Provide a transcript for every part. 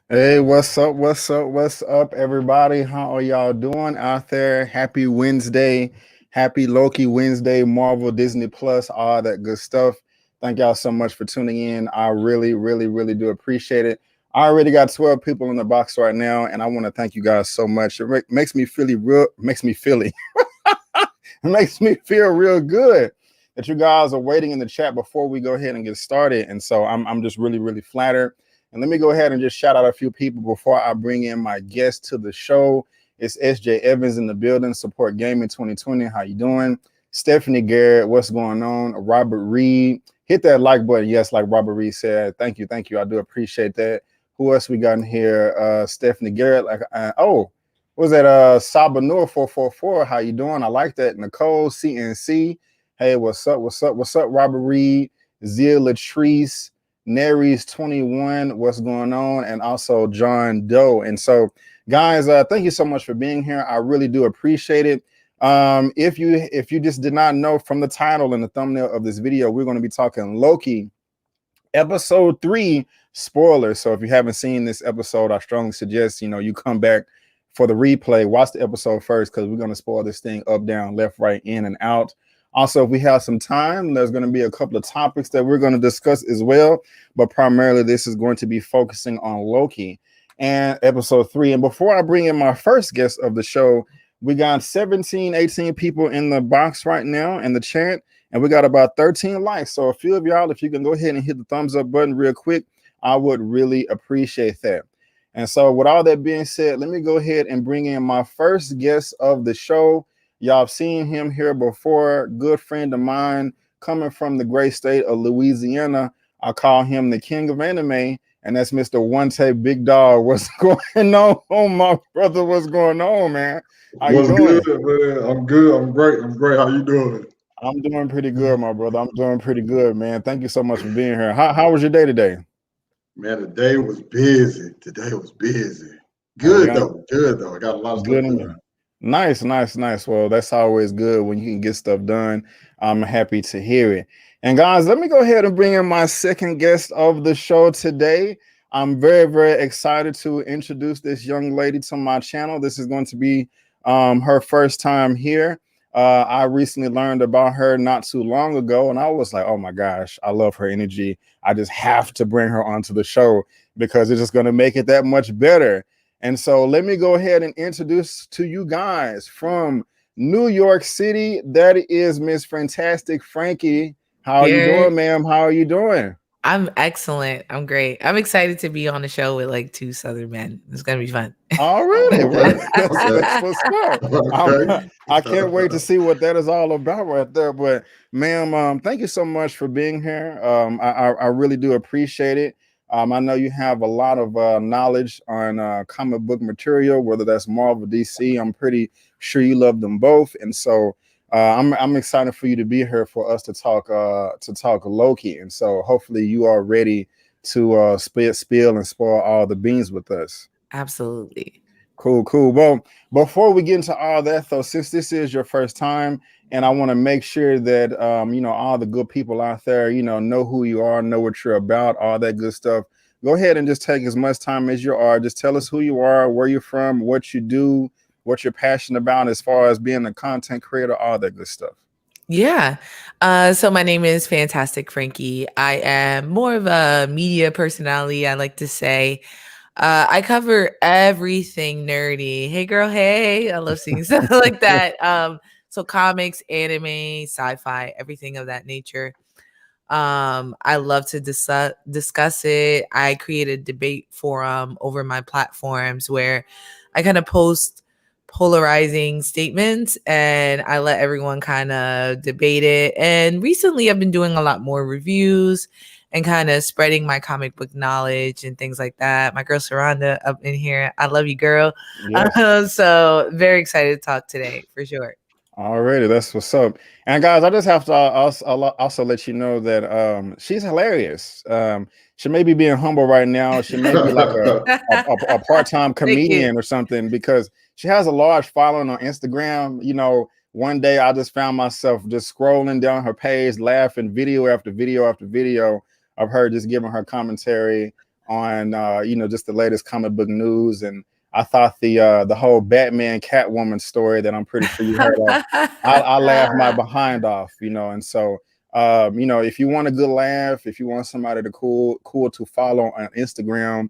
Hey, what's up? What's up? What's up, everybody? How are y'all doing out there? Happy Wednesday. Happy Loki Wednesday, Marvel, Disney Plus, all that good stuff. Thank y'all so much for tuning in. I really, really, really do appreciate it. I already got 12 people in the box right now, and I want to thank you guys so much. It makes me feel it makes me feel real good that you guys are waiting in the chat before we go ahead and get started. And so I'm just really, really flattered. And let me go ahead and just shout out a few people before I bring in my guest to the show. It's SJ Evans in the building, Support Gaming 2020. How you doing? Stephanie Garrett, what's going on? Robert Reed, hit that like button. Yes, like Robert Reed said. Thank you. I do appreciate that. Who else we got in here? Stephanie Garrett. What was that? Sabanur 444. How you doing? I like that. Nicole CNC. Hey, what's up? Robert Reed, Zia Latrice, Nary's 21, what's going on, and also John Doe. And so, guys, thank you so much for being here. I really do appreciate it. If you just did not know from the title and the thumbnail of this video, we're going to be talking Loki, episode 3, spoilers. So if you haven't seen this episode, I strongly suggest you come back for the replay, watch the episode first, because we're going to spoil this thing up, down, left, right, in, and out. Also, if we have some time, there's going to be a couple of topics that we're going to discuss as well. But primarily, this is going to be focusing on Loki and episode 3. And before I bring in my first guest of the show, we got 17, 18 people in the box right now in the chat. And we got about 13 likes. So a few of y'all, if you can go ahead and hit the thumbs up button real quick, I would really appreciate that. And so with all that being said, let me go ahead and bring in my first guest of the show. Y'all have seen him here before. Good friend of mine coming from the great state of Louisiana. I call him the king of anime. and that's Mr. OneTakeBigDog. What's going on, my brother? What's going on, man? How you What's doing? good, man? I'm good. I'm great. I'm great. How you doing? I'm doing pretty good, my brother. I'm doing pretty good, man. Thank you so much for being here. How was your day today? Man, the day was busy. Today was busy. Oh Good yeah, though. Good though. I got a lot of good stuff in done. you. Nice, nice, nice. Well, that's always good when you can get stuff done. I'm happy to hear it. And guys, let me go ahead and bring in my second guest of the show today. I'm very, very excited to introduce this young lady to my channel. This is going to be her first time here. I recently learned about her not too long ago, and I was like, oh my gosh, I love her energy. I just have to bring her onto the show because it's just going to make it that much better. And so let me go ahead and introduce to you guys from New York City. That is Miss Fantastic Frankie. How are you Yeah, doing, ma'am? How are you doing? I'm excellent. I'm great. I'm excited to be on the show with like two Southern men. It's gonna be fun. Already, well, Okay. that's Okay. what's up. Okay. I can't wait to see what that is all about right there. But, ma'am, thank you so much for being here. I really do appreciate it. I know you have a lot of knowledge on comic book material, whether that's Marvel, DC. I'm pretty sure you love them both, and so I'm excited for you to be here for us to talk Loki. And so hopefully you are ready to spill and spoil all the beans with us. Absolutely. Cool, cool. Well, before we get into all that, though, since this is your first time, and I want to make sure that all the good people out there, know who you are, know what you're about, all that good stuff. Go ahead and just take as much time as you are. Just tell us who you are, where you're from, what you do, what you're passionate about, as far as being a content creator, all that good stuff. Yeah. So my name is Fantastic Frankie. I am more of a media personality, I like to say. I cover everything nerdy. Hey girl, hey. I love seeing stuff like that. So comics, anime, sci-fi, everything of that nature. I love to discuss it. I create a debate forum over my platforms where I kind of post polarizing statements and I let everyone kind of debate it. And recently I've been doing a lot more reviews and kind of spreading my comic book knowledge and things like that. My girl Sharronda up in here. I love you, girl. Yes. So very excited to talk today for sure. Alrighty, that's what's up. And guys, I just have to also let you know that she's hilarious. She may be being humble right now. She may be like a part-time Thank you. comedian or something because she has a large following on Instagram. One day I just found myself just scrolling down her page, laughing video after video after video of her just giving her commentary on just the latest comic book news. And I thought the whole Batman Catwoman story that I'm pretty sure you heard of, I laughed my behind off, and so if you want a good laugh, if you want somebody to cool to follow on Instagram,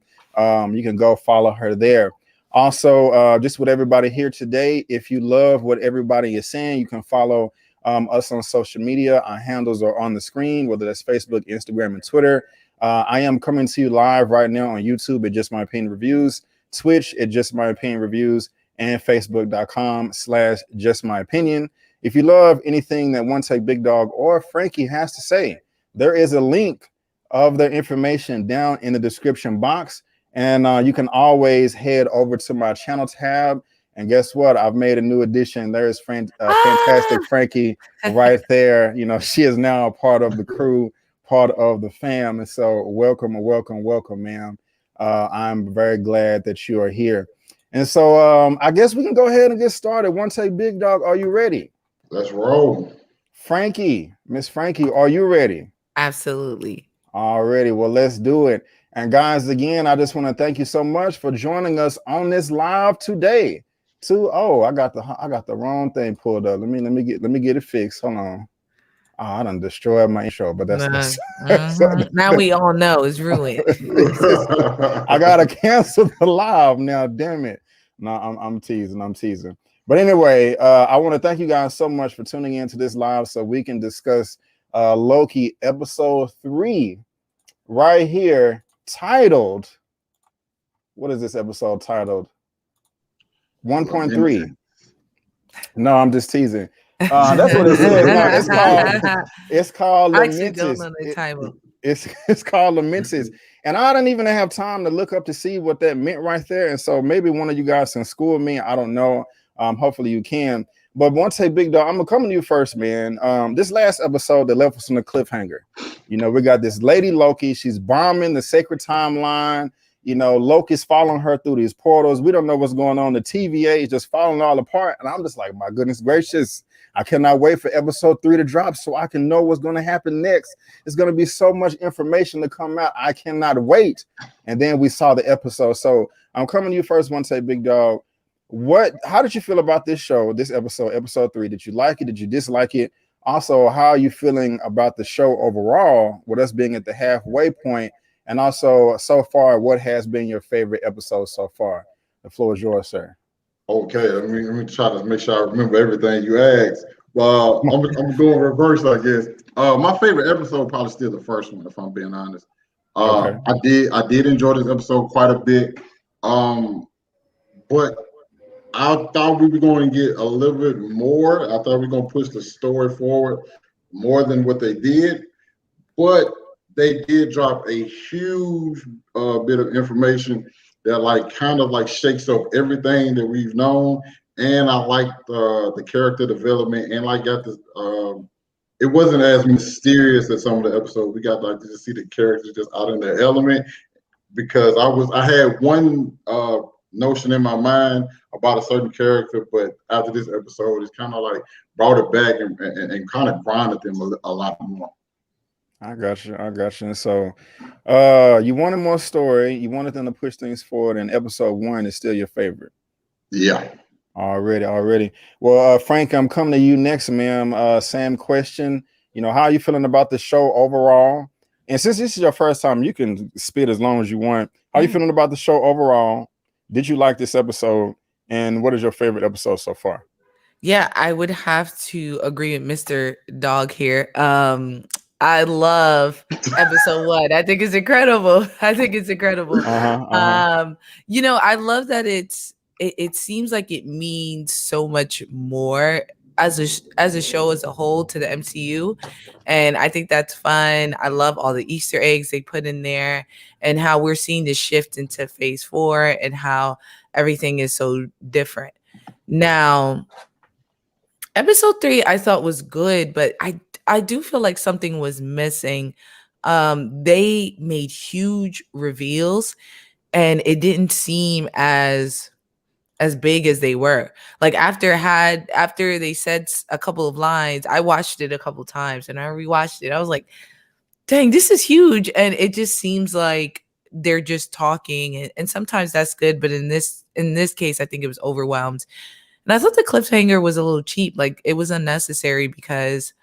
you can go follow her there. Also, just with everybody here today, if you love what everybody is saying, you can follow us on social media. Our handles are on the screen, whether that's Facebook, Instagram, and Twitter. I am coming to you live right now on YouTube at Just My Opinion Reviews, Twitch at Just My Opinion Reviews, and Facebook.com/Just My Opinion. If you love anything that OneTakeBigDog or Frankie has to say, there is a link of their information down in the description box. And you can always head over to my channel tab. And guess what? I've made a new addition. There's Fantastic Frankie right there. She is now a part of the crew, part of the fam. And so welcome, ma'am. I'm very glad that you are here. And so I guess we can go ahead and get started. OneTakeBigDog, are you ready? Let's roll. Frankie, Miss Frankie, are you ready? Absolutely. Already. Well, let's do it. And guys, again, I just want to thank you so much for joining us on this live today. I got the wrong thing pulled up. Let me get it fixed. Hold on. Oh, I done destroyed my intro, but that's Now we all know it's ruined. I gotta cancel the live now. Damn it. No, I'm teasing. But anyway, I want to thank you guys so much for tuning in to this live so we can discuss Loki episode 3 right here, titled, what is this episode titled? 1.3. No, I'm just teasing. That's what it says. No, it's called I actually don't Lamentis. know the title. It's called Laments. And I didn't even have time to look up to see what that meant right there. And so maybe one of you guys can school me. I don't know. Hopefully you can. But one take big dog, I'm gonna come to you first, man. This last episode that left us on the cliffhanger. You know, we got this lady Loki. She's bombing the sacred timeline. You know, Loki's following her through these portals. We don't know what's going on. The TVA is just falling all apart. And I'm just like, my goodness gracious. I cannot wait for episode 3 to drop so I can know what's going to happen next. It's going to be so much information to come out. I cannot wait. And then we saw the episode. So I'm coming to you first, one say big dog. How did you feel about this show, this episode 3? Did you like it? Did you dislike it? Also, how are you feeling about the show overall with us being at the halfway point? And also, so far, what has been your favorite episode so far? The floor is yours, sir. Okay, let me try to make sure I remember everything you asked. Well, I'm going reverse, I guess. My favorite episode probably still the first one, if I'm being honest. Okay. I did enjoy this episode quite a bit. But I thought we were going to get a little bit more. I thought we were going to push the story forward more than what they did. But they did drop a huge bit of information that kind of shakes up everything that we've known. And I like the character development, and got this. It wasn't as mysterious as some of the episodes. We got to just see the characters just out in their element, because I had one notion in my mind about a certain character, but after this episode, it's kind of brought it back and kind of grounded them a lot more. I got you. And so you wanted more story. You wanted them to push things forward, and episode 1 is still your favorite. Yeah. Already. Well, Frank, I'm coming to you next, ma'am. Same question. You know, how are you feeling about the show overall? And since this is your first time, you can spit as long as you want. How are you feeling about the show overall? Did you like this episode? And what is your favorite episode so far? Yeah, I would have to agree with Mr. Dog here. I love episode 1. I think it's incredible. You know, I love that it seems like it means so much more as a show as a whole to the MCU. And I think that's fun. I love all the Easter eggs they put in there, and how we're seeing the shift into phase 4 and how everything is so different. Now, episode 3 I thought was good, but I do feel like something was missing. They made huge reveals, and it didn't seem as big as they were. Like after they said a couple of lines, I watched it a couple times and I rewatched it. I was like, dang, this is huge. And it just seems like they're just talking, and sometimes that's good, but in this case, I think it was overwhelmed. And I thought the cliffhanger was a little cheap. Like, it was unnecessary, because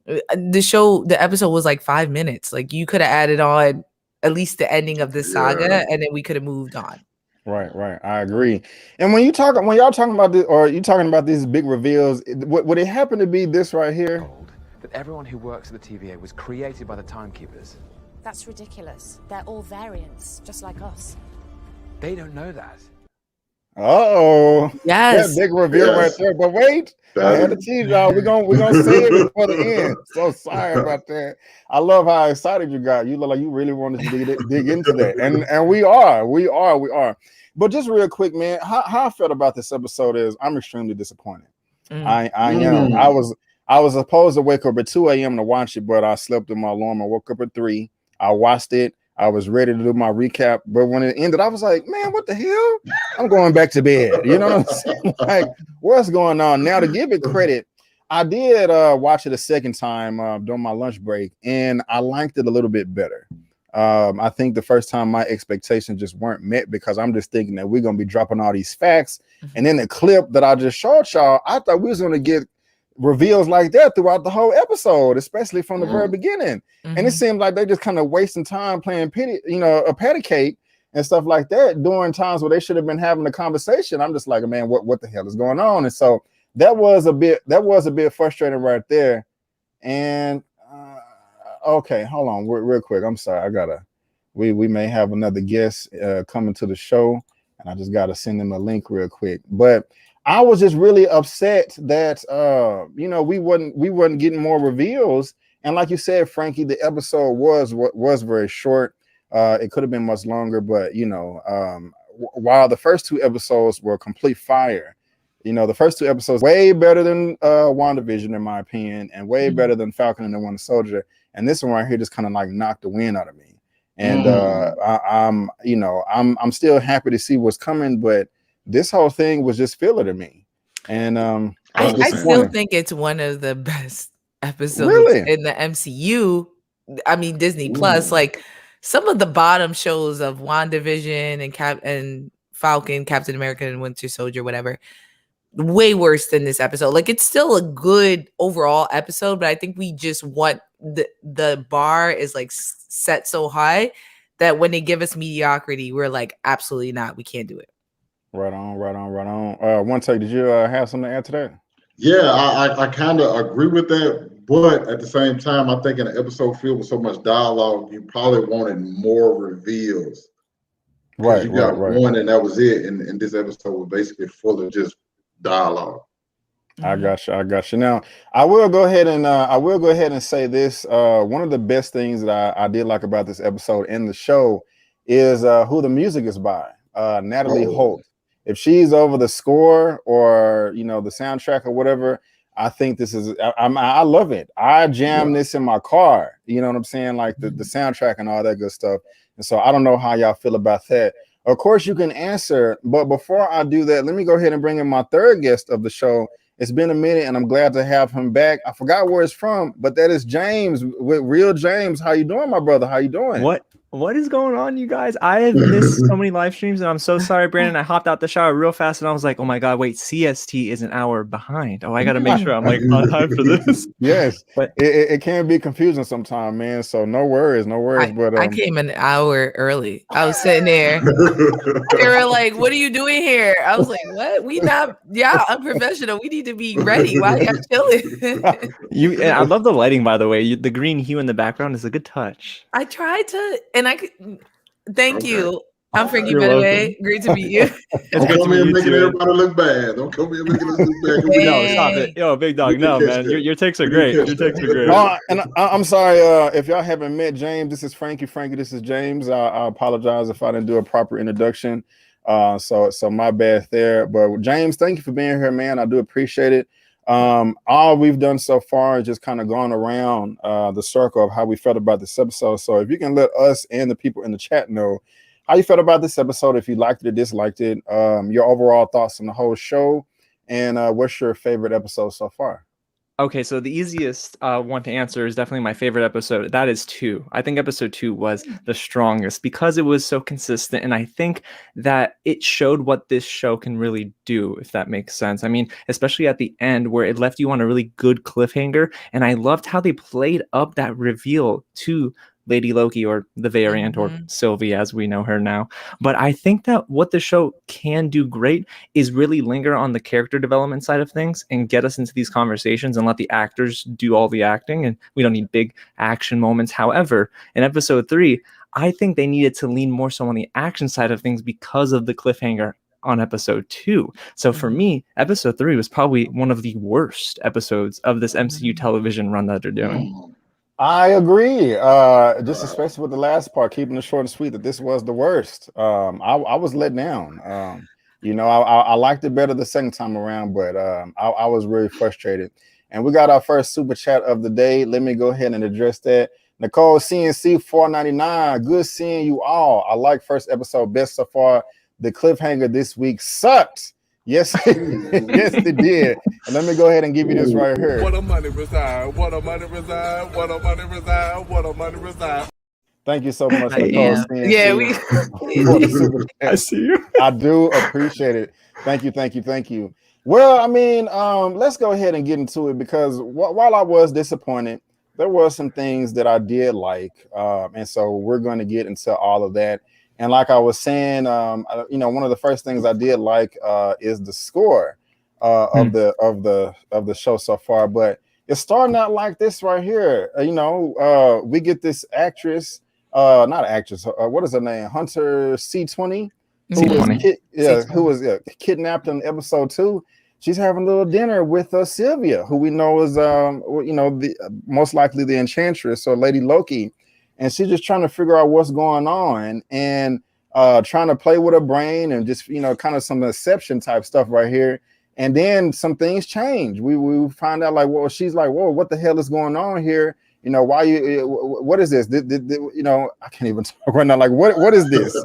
the episode was like 5 minutes. Like, you could have added on at least the ending of this saga, and then we could have moved on. Right. I agree. And when y'all talking about this, or you talking about these big reveals, would it happen to be this right here? That everyone who works at the TVA was created by the Timekeepers. That's ridiculous. They're all variants, just like us. They don't know that. Oh, yes, that big reveal right there. But wait, I had to tease y'all. We're gonna say it before the end. So sorry about that. I love how excited you got. You look like you really wanted to dig into that, and we are. But just real quick, man, how I felt about this episode is I'm extremely disappointed. I am. I was supposed to wake up at 2 a.m. to watch it, but I slept in my alarm. I woke up at 3. I watched it. I was ready to do my recap, but when it ended, I was like, man, what the hell? I'm going back to bed. You know what I'm saying? Like, what's going on? Now, to give it credit, I did watch it a second time during my lunch break, and I liked it a little bit better. I think the first time my expectations just weren't met, because I'm just thinking that we're going to be dropping all these facts. And then the clip that I just showed y'all, I thought we was going to get reveals like that throughout the whole episode, especially from the very beginning. And it seemed like they just kind of wasting time playing a patty cake and stuff like that during times where they should have been having a conversation. I'm just like, man, what the hell is going on? And so that was a bit frustrating right there. And okay, hold on real quick. I'm sorry. We may have another guest coming to the show, and I just got to send them a link real quick. But I was just really upset that we weren't getting more reveals, And like you said, Frankie, the episode was very short. It could have been much longer, but while the first 2 episodes were complete fire, the first 2 episodes way better than WandaVision in my opinion, and way better than Falcon and the Winter Soldier. And this one right here just kind of like knocked the wind out of me. And I'm still happy to see what's coming, but this whole thing was just filler to me. And I still think it's one of the best episodes in the MCU. I mean, Disney Plus. Like some of the bottom shows of WandaVision and Falcon, Captain America, and Winter Soldier, whatever, way worse than this episode. Like it's still a good overall episode, but I think we just want the bar is like set so high that when they give us mediocrity, we're like, absolutely not. We can't do it. Right on. One take, did you have something to add to that? Yeah, I kind of agree with that, but at the same time, I think in an episode filled with so much dialogue, you probably wanted more reveals. Right, you got one, and that was it. And this episode was basically full of just dialogue. I got you. Now, I will go ahead and say this. One of the best things that I did like about this episode and the show is who the music is by. Natalie Holt. If she's over the score or the soundtrack or whatever, I think this is I love it. I jam this in my car. You know what I'm saying? Like the soundtrack and all that good stuff. And so I don't know how y'all feel about that. Of course, you can answer, but before I do that, let me go ahead and bring in my third guest of the show. It's been a minute, and I'm glad to have him back. I forgot where it's from, but that is James with Real James. How you doing, my brother? How you doing? What is going on, you guys? I have missed so many live streams, and I'm so sorry, Brandon. I hopped out the shower real fast, and I was like, oh my God, wait, CST is an hour behind. Oh, I got to make sure I'm like on time for this. Yes, but it can be confusing sometimes, man. So no worries. But I came an hour early. I was sitting there. They were like, what are you doing here? I was like, what? We not, unprofessional. We need to be ready. Why are y'all chilling? I love the lighting, by the way. The green hue in the background is a good touch. I tried to, and I could. Thank you. I'm Frankie, by the way. Great to meet you. Don't come here making everybody look bad. Don't come here making us look bad. No, stop it. Yo, big dog. No, man. Your takes are great. Your takes are great. And I'm sorry if y'all haven't met James. This is Frankie. This is James. I apologize if I didn't do a proper introduction. So my bad there. But James, thank you for being here, man. I do appreciate it. All we've done so far is just kind of gone around the circle of how we felt about this episode. So if you can let us and the people in the chat know how you felt about this episode, if you liked it or disliked it, your overall thoughts on the whole show, and what's your favorite episode so far? Okay, so the easiest one to answer is definitely my favorite episode. That is 2. I think episode 2 was the strongest because it was so consistent. And I think that it showed what this show can really do, if that makes sense. I mean, especially at the end where it left you on a really good cliffhanger. And I loved how they played up that reveal to Lady Loki, or the variant, or Sylvie as we know her now. But I think that what the show can do great is really linger on the character development side of things and get us into these conversations and let the actors do all the acting. And we don't need big action moments. However, in episode 3, I think they needed to lean more so on the action side of things because of the cliffhanger on episode 2. So for me, episode 3 was probably one of the worst episodes of this MCU television run that they're doing. I agree. Just especially with the last part, keeping it short and sweet, that this was the worst. I was let down. I liked it better the second time around, but I was really frustrated. And we got our first super chat of the day. Let me go ahead and address that. Nicole CNC 499. Good seeing you all. I like first episode best so far. The cliffhanger this week sucked. Yes, yes, it did. And let me go ahead and give you this right here. What a money reside, what a money reside, what a money reside, what a money reside. Thank you so much. Yeah, I see you. I do appreciate it. Thank you. Well, I mean, let's go ahead and get into it, because while I was disappointed, there were some things that I did like. And so we're going to get into all of that. And like I was saying, one of the first things I did like is the score of the show so far. But it's starting out like this right here. We get this actress, not actress. What is her name? Hunter C20, who was kidnapped in episode 2. she's having a little dinner with Sylvia, who we know is most likely the Enchantress or Lady Loki, and she's just trying to figure out what's going on and trying to play with her brain and just kind of some deception type stuff right here. And then some things change. We find out like, well, she's like, whoa, what the hell is going on here? Why what is this? I can't even talk right now. Like, what is this?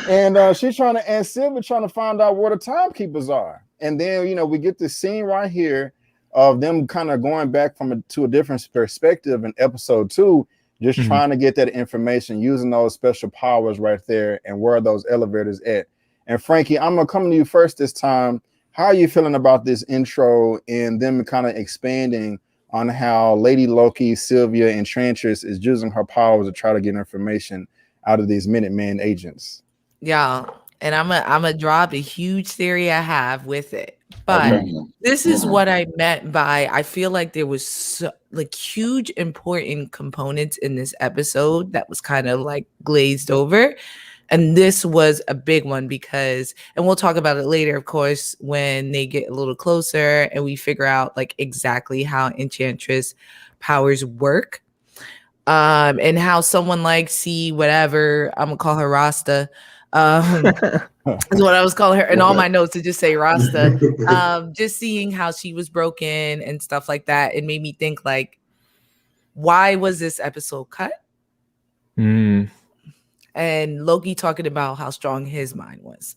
and she's trying to, and Sylvia trying to find out where the timekeepers are. And then, we get this scene right here of them kind of going back to a different perspective in episode 2, just trying to get that information using those special powers right there and where are those elevators at. And Frankie, I'm going to come to you first this time. How are you feeling about this intro and them kind of expanding on how Lady Loki, Sylvia, Enchantress is using her powers to try to get information out of these Minuteman agents? Yeah, and I'm a drop a huge theory I have with it. But this is what I meant by I feel like there was huge important components in this episode that was kind of like glazed over. And this was a big one because, and we'll talk about it later, of course, when they get a little closer and we figure out like exactly how Enchantress powers work. And how someone like whatever, I'm gonna call her Rasta. Is what I was calling her in all my notes to just say Rasta. Just seeing how she was broken and stuff like that, it made me think like, why was this episode cut? And Loki talking about how strong his mind was.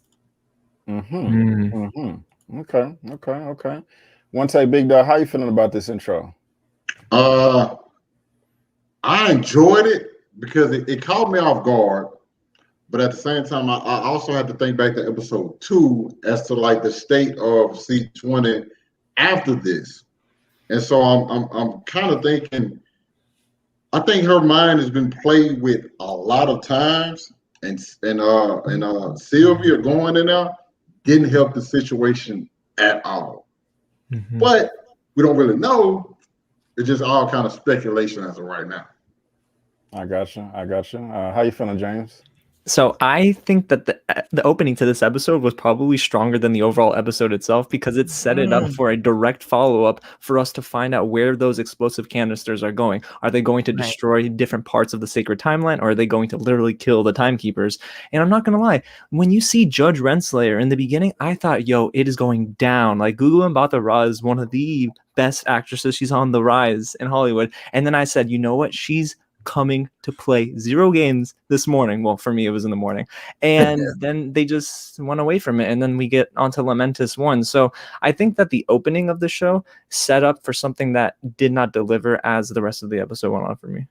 Okay. OneTakeBigDog, how you feeling about this intro? I enjoyed it because it caught me off guard. But at the same time, I also had to think back to episode 2 as to like the state of C20 after this. And so I'm kind of thinking, I think her mind has been played with a lot of times, and Sylvia going in there didn't help the situation at all. But we don't really know. It's just all kind of speculation as of right now. I got you. How you feeling, James? So I think that the opening to this episode was probably stronger than the overall episode itself because it set it up for a direct follow-up for us to find out where those explosive canisters are going. Are they going to destroy different parts of the sacred timeline, or are they going to literally kill the timekeepers? And I'm not going to lie, when you see Judge Renslayer in the beginning, I thought, yo, it is going down. Like, Gugu Mbatha-Raw is one of the best actresses. She's on the rise in Hollywood. And then I said, you know what? She's coming to play 0 games this morning. Well, for me, it was in the morning. And then they just went away from it. And then we get onto Lamentus 1. So I think that the opening of the show set up for something that did not deliver as the rest of the episode went on for me.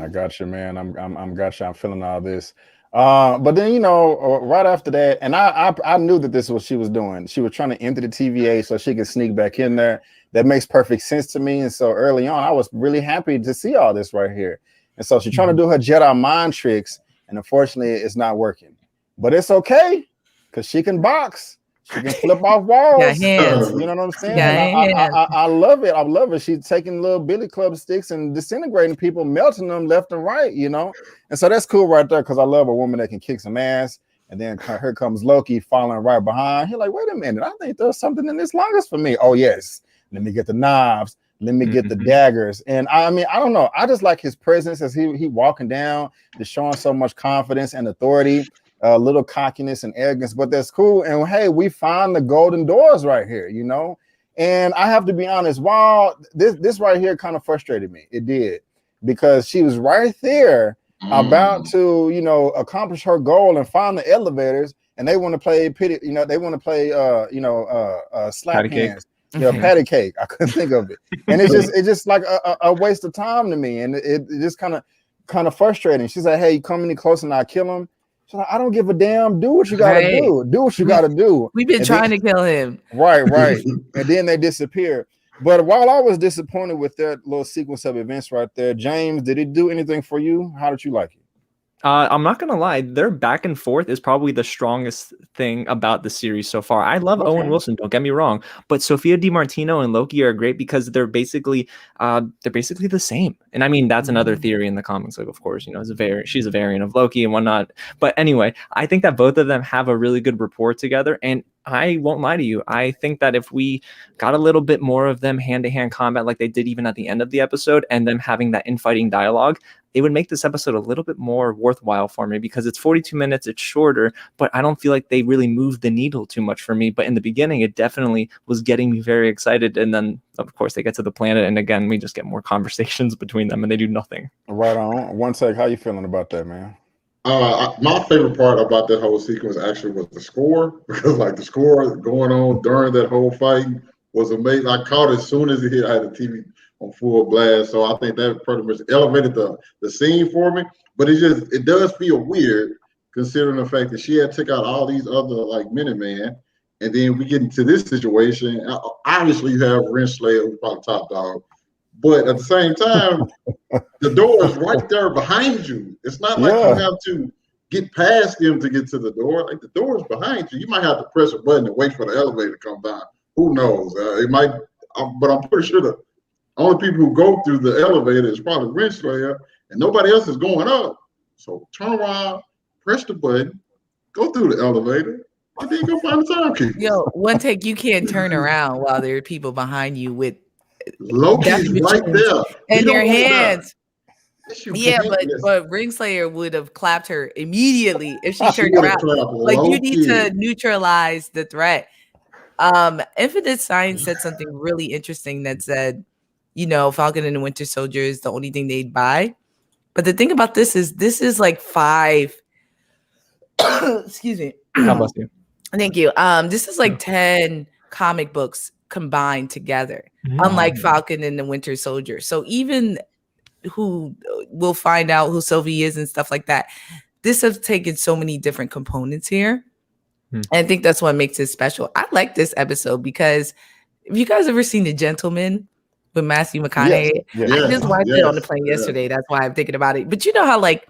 I got you, man. I'm got you. I'm feeling all this. But then, right after that, and I knew that this is what she was doing. She was trying to empty the TVA so she could sneak back in there. That makes perfect sense to me. And so early on, I was really happy to see all this right here. And so she's trying to do her Jedi mind tricks, and unfortunately, it's not working. But it's okay, because she can box. She can flip off walls. You know what I'm saying? I love it. I love it. She's taking little billy club sticks and disintegrating people, melting them left and right, And so that's cool right there, because I love a woman that can kick some ass. And then here comes Loki following right behind. He's like, wait a minute. I think there's something in this longest for me. Oh, yes. Let me get the knives. Let me get the daggers. And I mean, I don't know. I just like his presence as he walking down, just showing so much confidence and authority, a little cockiness and arrogance, but that's cool. And hey, we find the golden doors right here, And I have to be honest, while this right here kind of frustrated me, it did, because she was right there about to, accomplish her goal and find the elevators, and they want to play pity, they want to play slap hands. Patty cake. I couldn't think of it, and it's just like a waste of time to me, and it just kind of frustrating. She's like, "Hey, you come any closer and I kill him." She's like, "I don't give a damn. Do what you gotta do. Do what you gotta do." We've been trying to kill him. Right. And then they disappear. But while I was disappointed with that little sequence of events right there, James, did it do anything for you? How did you like it? I'm not gonna lie, their back and forth is probably the strongest thing about the series so far. I love Owen Wilson, don't get me wrong, but Sophia DiMartino and Loki are great because they're basically the same. And I mean, that's another theory in the comics, like, of course, you know, she's a variant of Loki and whatnot. But anyway, I think that both of them have a really good rapport together, and I won't lie to you, I think that if we got a little bit more of them hand-to-hand combat like they did even at the end of the episode, and them having that infighting dialogue, it would make this episode a little bit more worthwhile for me, because it's 42 minutes, it's shorter, but I don't feel like they really moved the needle too much for me. But in the beginning, it definitely was getting me very excited. And then, of course, they get to the planet, and again, we just get more conversations between them, and they do nothing. Right on. One sec, how you feeling about that, man? My favorite part about that whole sequence actually was the score, because like the score going on during that whole fight was amazing. I caught it as soon as it hit. I had the TV on full blast, so I think that pretty much elevated the scene for me. But it does feel weird considering the fact that she had took out all these other like Minutemen, and then we get into this situation. Obviously, you have Renslayer, who's probably top dog, but at the same time, the door is right there behind you. It's not like you have to get past them to get to the door. Like the door is behind you. You might have to press a button and wait for the elevator to come down. Who knows? It might, but I'm pretty sure the only people who go through the elevator is probably Renslayer, and nobody else is going up. So turn around, press the button, go through the elevator, and then go find the timekeeper. Yo, one take, you can't turn around while there are people behind you with Loki's right there in their hands. Yeah, but Renslayer would have clapped her immediately if she turned around. Like, you need to neutralize the threat. Infinite Science said something really interesting that said, you know, Falcon and the Winter Soldier is the only thing they'd buy. But the thing about this is like 5. Excuse me. God bless you. Thank you. This is like 10 comic books combined together, unlike Falcon and the Winter Soldier. So even who will find out who Sylvie is and stuff like that, this has taken so many different components here. And I think that's what makes it special. I like this episode because if you guys ever seen The Gentleman with Matthew McConaughey, I just watched it on the plane yesterday. That's why I'm thinking about it. But you know how like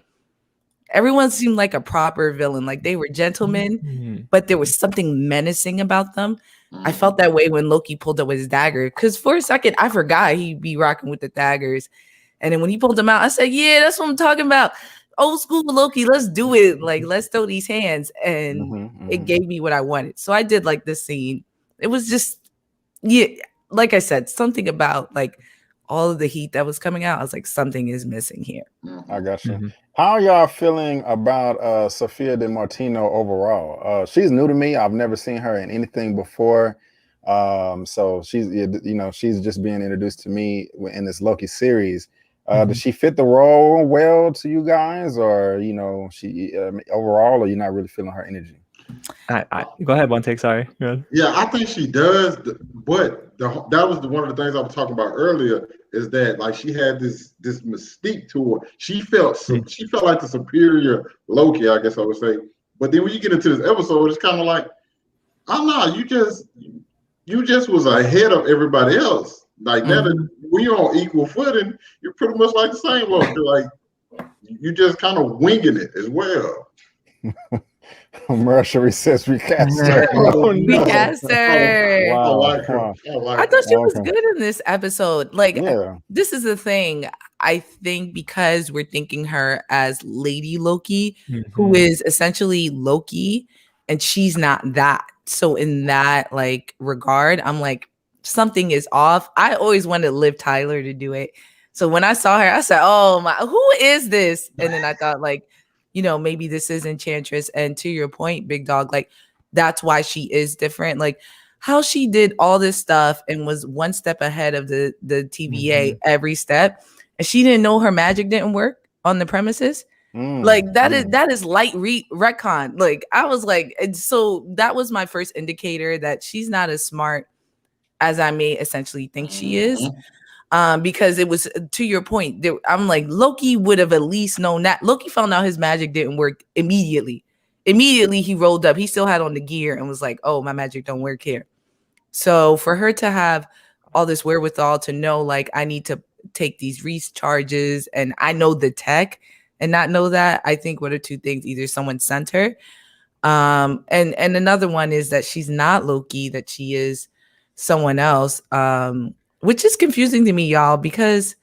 everyone seemed like a proper villain, like they were gentlemen, but there was something menacing about them. I felt that way when Loki pulled up with his dagger, because for a second I forgot he'd be rocking with the daggers. And then when he pulled them out, I said, yeah, that's what I'm talking about. Old school Loki, let's do it. Like, let's throw these hands. And it gave me what I wanted. So I did like this scene. It was just, yeah, like I said, something about like all of the heat that was coming out. I was like, something is missing here. I got you. How are y'all feeling about Sophia DiMartino overall? She's new to me. I've never seen her in anything before. So she's, you know, she's just being introduced to me in this Loki series. Does she fit the role well to you guys, or you know, she overall, or you're not really feeling her energy? Go ahead, one take. Sorry. Yeah, I think she does, but that was one of the things I was talking about earlier. Is that like she had this mystique to her? She felt like the superior Loki, I guess I would say. But then when you get into this episode, it's kind of like, oh no, you just was ahead of everybody else. Like that, when you're on equal footing, you're pretty much like the same Loki. Like you just kind of winging it as well. Mercury says recast her. Oh, no. Recast her. Wow. I like her. I thought she was good in this episode. Like, this is the thing. I think because we're thinking her as Lady Loki, who is essentially Loki, and she's not that. So in that like regard, I'm like, something is off. I always wanted Liv Tyler to do it. So when I saw her, I said, oh my, who is this? And then I thought like, you know, maybe this is Enchantress. And to your point, Big Dog, like that's why she is different. Like how she did all this stuff and was one step ahead of the TVA every step. And she didn't know her magic didn't work on the premises. Like that is light retcon. Like I was like, and so that was my first indicator that she's not as smart as I may essentially think she is. Because it was, to your point, I'm like, Loki would have at least known that. Loki found out his magic didn't work immediately. Immediately he rolled up. He still had on the gear and was like, oh, my magic don't work here. So for her to have all this wherewithal to know, like, I need to take these recharges and I know the tech, and not know that? I think what are two things? Either someone sent her, and another one is that she's not Loki, that she is someone else, which is confusing to me, y'all, because.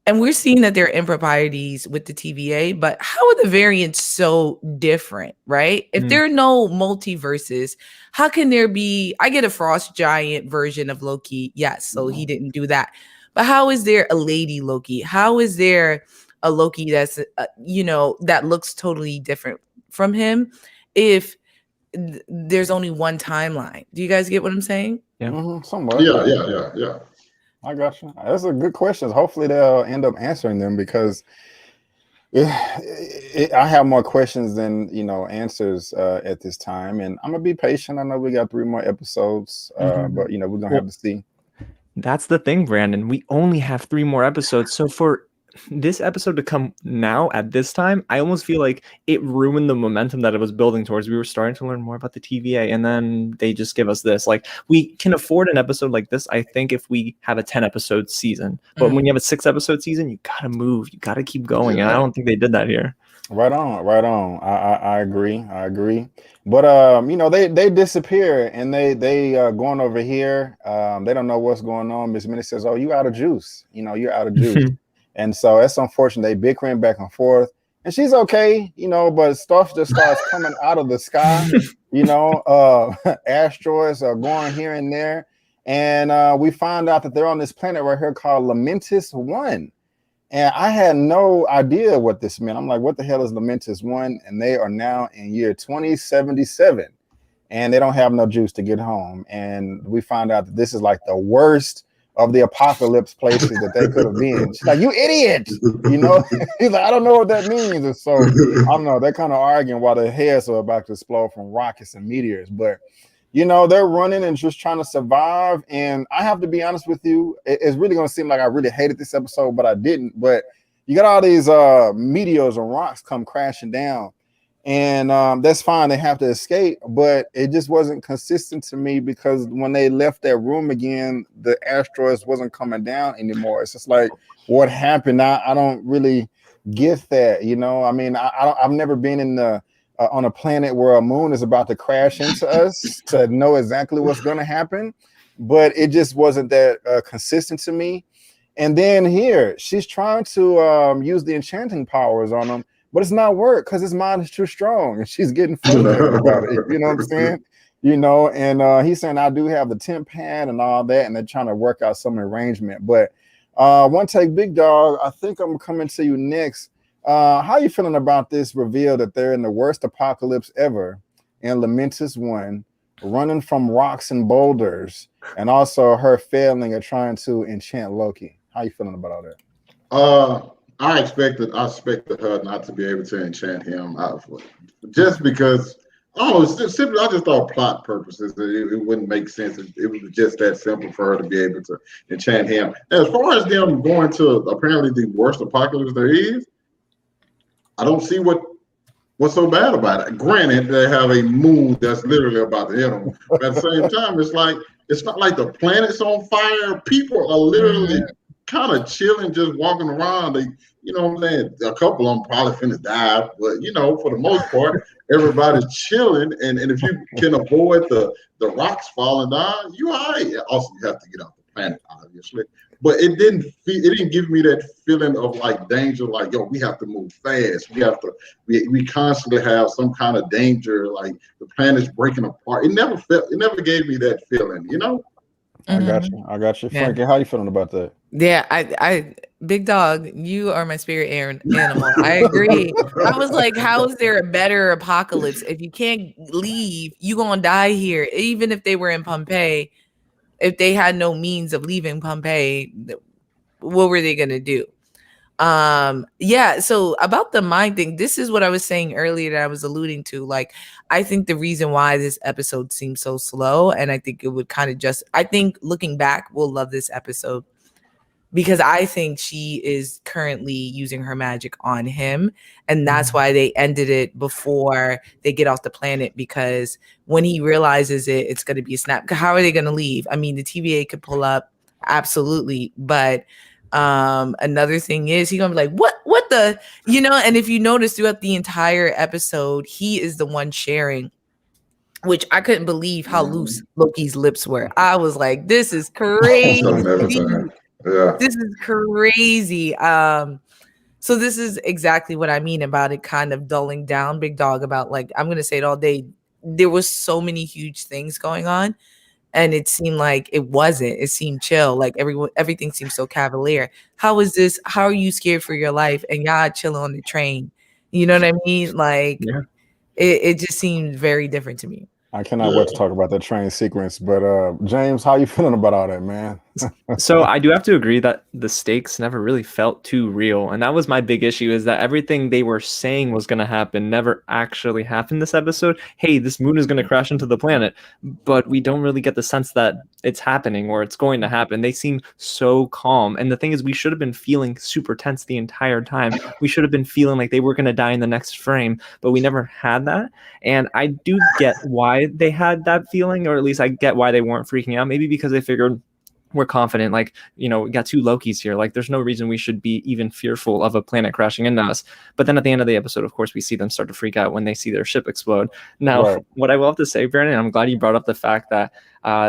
And we're seeing that there are improprieties with the TVA, but how are the variants so different, right? If there are no multiverses, how can there be? I get a frost giant version of Loki. Yes, so he didn't do that. But how is there a lady Loki? How is there a Loki that's, that looks totally different from him if there's only one timeline? Do you guys get what I'm saying? Yeah. Somewhat. Yeah. I got you. That's a good question. Hopefully they'll end up answering them because I have more questions than answers at this time, and I'm gonna be patient. I know we got 3 more episodes, but we're gonna have to see. That's the thing, Brandon. We only have 3 more episodes, so for this episode to come now at this time, I almost feel like it ruined the momentum that it was building towards. We were starting to learn more about the TVA, and then they just give us this. Like, we can afford an episode like this, I think, if we have a 10-episode season. But when you have a 6-episode season, you gotta move, you gotta keep going, and I don't think they did that here. Right on. I agree. But they disappear, and they going over here. They don't know what's going on. Miss Minnie says, "Oh, you out of juice? You're out of juice." And so it's unfortunate. They bickering back and forth, and she's okay, but stuff just starts coming out of the sky. Asteroids are going here and there, and we find out that they're on this planet right here called Lamentus 1. And I had no idea what this meant. I'm like, what the hell is Lamentus 1? And they are now in year 2077, and they don't have no juice to get home. And we find out that this is like the worst of the apocalypse places that they could have been. She's like, you idiot! He's like, I don't know what that means. And so I don't know. They're kind of arguing while their heads are about to explode from rockets and meteors. But they're running and just trying to survive. And I have to be honest with you, it's really going to seem like I really hated this episode, but I didn't. But you got all these meteors and rocks come crashing down. And that's fine. They have to escape. But it just wasn't consistent to me because when they left that room again, the asteroids wasn't coming down anymore. It's just like, what happened? I don't really get that. I mean, I've never been in on a planet where a moon is about to crash into us to know exactly what's going to happen. But it just wasn't that consistent to me. And then here, she's trying to use the enchanting powers on them, but it's not work because his mind is too strong and she's getting frustrated about it. You know what I'm saying? And he's saying, I do have the temp pad and all that, and they're trying to work out some arrangement. But OneTakeBigDog, I think I'm coming to you next. How you feeling about this reveal that they're in the worst apocalypse ever in Lamentus 1, running from rocks and boulders, and also her failing at trying to enchant Loki? How you feeling about all that? I expected her not to be able to enchant him just because simply I just thought plot purposes it wouldn't make sense. It was just that simple for her to be able to enchant him. As far as them going to apparently the worst apocalypse there is, I don't see what's so bad about it. Granted, they have a moon that's literally about to hit them. But at the same time, it's not like the planet's on fire. People are literally kind of chilling, just walking around. They, what I'm saying? A couple of them probably finna die, but for the most part, everybody's chilling. And if you can avoid the rocks falling down, you all right. Also, you have to get off the planet, obviously. But it didn't give me that feeling of like danger, like, yo, we have to move fast. We constantly have some kind of danger, like the planet's breaking apart. It never gave me that feeling, I got you. Frankie, how you feeling about that? Yeah, I Big Dog, you are my spirit animal. I agree. I was like, how is there a better apocalypse? If you can't leave, you gonna die here. Even if they were in Pompeii, if they had no means of leaving Pompeii, what were they gonna do? So about the mind thing, this is what I was saying earlier that I was alluding to. Like, I think the reason why this episode seems so slow, and I think it would kind of I think looking back, we'll love this episode because I think she is currently using her magic on him, and that's why they ended it before they get off the planet, because when he realizes it's going to be a snap. How are they going to leave? I mean, the TVA could pull up, absolutely, but another thing is he's gonna be like, what what the, and if you notice throughout the entire episode, he is the one sharing, which I couldn't believe how loose Loki's lips were. I was like, this is crazy. Yeah. This is crazy. So this is exactly what I mean about it kind of dulling down Big Dog about, like, I'm going to say it all day. There was so many huge things going on, and it seemed like it wasn't. It seemed chill. Like everything seemed so cavalier. How is this? How are you scared for your life and y'all chilling on the train? You know what I mean? Like, it just seemed very different to me. I cannot wait to talk about that train sequence. But James, how you feeling about all that, man? So I do have to agree that the stakes never really felt too real. And that was my big issue, is that everything they were saying was going to happen never actually happened this episode. Hey, this moon is going to crash into the planet. But we don't really get the sense that it's happening or it's going to happen. They seem so calm. And the thing is, we should have been feeling super tense the entire time. We should have been feeling like they were going to die in the next frame, but we never had that. And I do get why they had that feeling, or at least I get why they weren't freaking out. Maybe because they figured, we're confident, like, we got 2 Lokis here. Like, there's no reason we should be even fearful of a planet crashing into us. But then at the end of the episode, of course, we see them start to freak out when they see their ship explode. Now, what I will have to say, Brandon, I'm glad you brought up the fact that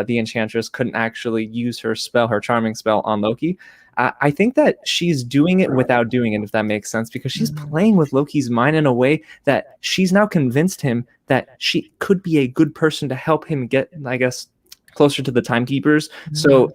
the Enchantress couldn't actually use her spell, her charming spell, on Loki. I think that she's doing it without doing it, if that makes sense, because she's playing with Loki's mind in a way that she's now convinced him that she could be a good person to help him get, I guess, closer to the timekeepers. So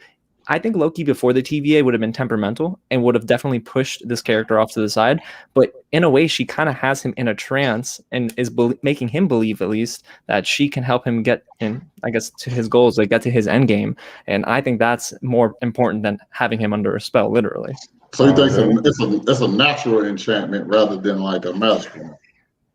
I think Loki before the TVA would have been temperamental and would have definitely pushed this character off to the side. But in a way, she kind of has him in a trance and is making him believe, at least, that she can help him get in, I guess, to his goals, like get to his end game. And I think that's more important than having him under a spell, literally. So you think it's a natural enchantment rather than like a magical one?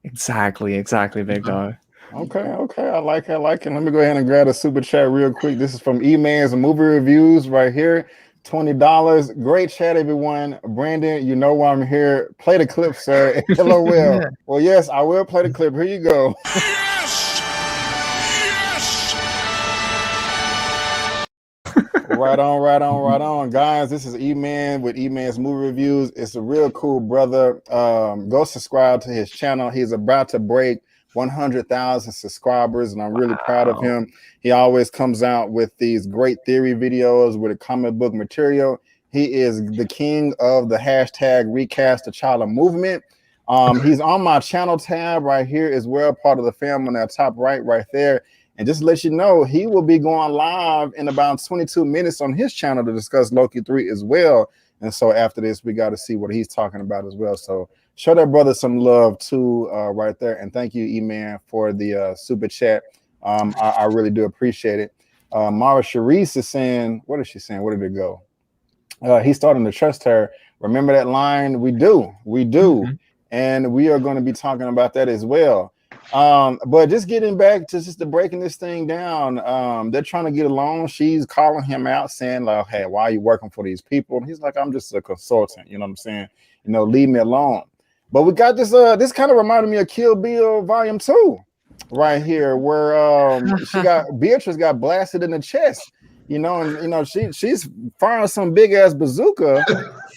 Exactly, Big Dog. Okay, I like it. Let me go ahead and grab a super chat real quick. This is from Eman's movie reviews right here. $20. Great chat, everyone. Brandon, you know why I'm here. Play the clip, sir. LOL. Well, yes, I will play the clip. Here you go. Right on. Guys, this is Eman with Eman's movie reviews. It's a real cool brother. Go subscribe to his channel. He's about to break 100,000 subscribers, and I'm really proud of him. He always comes out with these great theory videos with a comic book material. He is the king of the hashtag recast T'Challa movement. He's on my channel tab right here as well, part of the family on that top right there. And just to let you know, he will be going live in about 22 minutes on his channel to discuss Loki 3 as well. And so after this, we got to see what he's talking about as well. So show that brother some love too, right there. And thank you, E-Man, for the super chat. I really do appreciate it. Mara Sharice is saying, what is she saying? Where did it go? He's starting to trust her. Remember that line? We do. And we are going to be talking about that as well. But just getting back to just breaking this thing down, they're trying to get along. She's calling him out, saying like, hey, why are you working for these people? And he's like, I'm just a consultant. You know what I'm saying? Leave me alone. But we got this, this kind of reminded me of Kill Bill Volume 2 right here, where Beatrice got blasted in the chest, she's firing some big ass bazooka.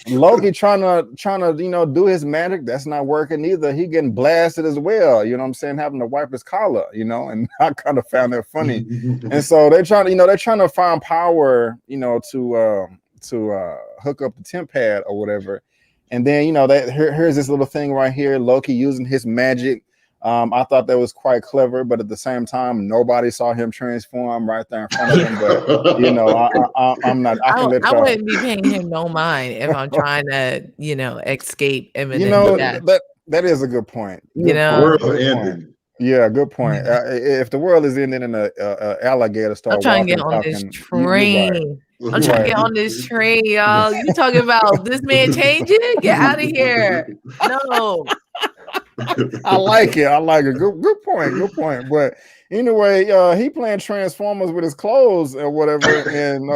Loki trying to do his magic. That's not working either. He getting blasted as well. You know what I'm saying? Having to wipe his collar, and I kind of found that funny. And so they're trying to find power, to hook up the temp pad or whatever. And then, here's this little thing right here, Loki using his magic. I thought that was quite clever, but at the same time, nobody saw him transform right there in front of him. But, I'm not. I wouldn't be paying him no mind if I'm trying to, escape imminent death. That is a good point. World ending. Yeah, good point. If the world is ending and an alligator starts, I'm trying to get on this train. I'm trying to get on this train, y'all. You talking about this man changing? Get out of here. No. I like it. Good point. But anyway, he playing Transformers with his clothes or whatever. And,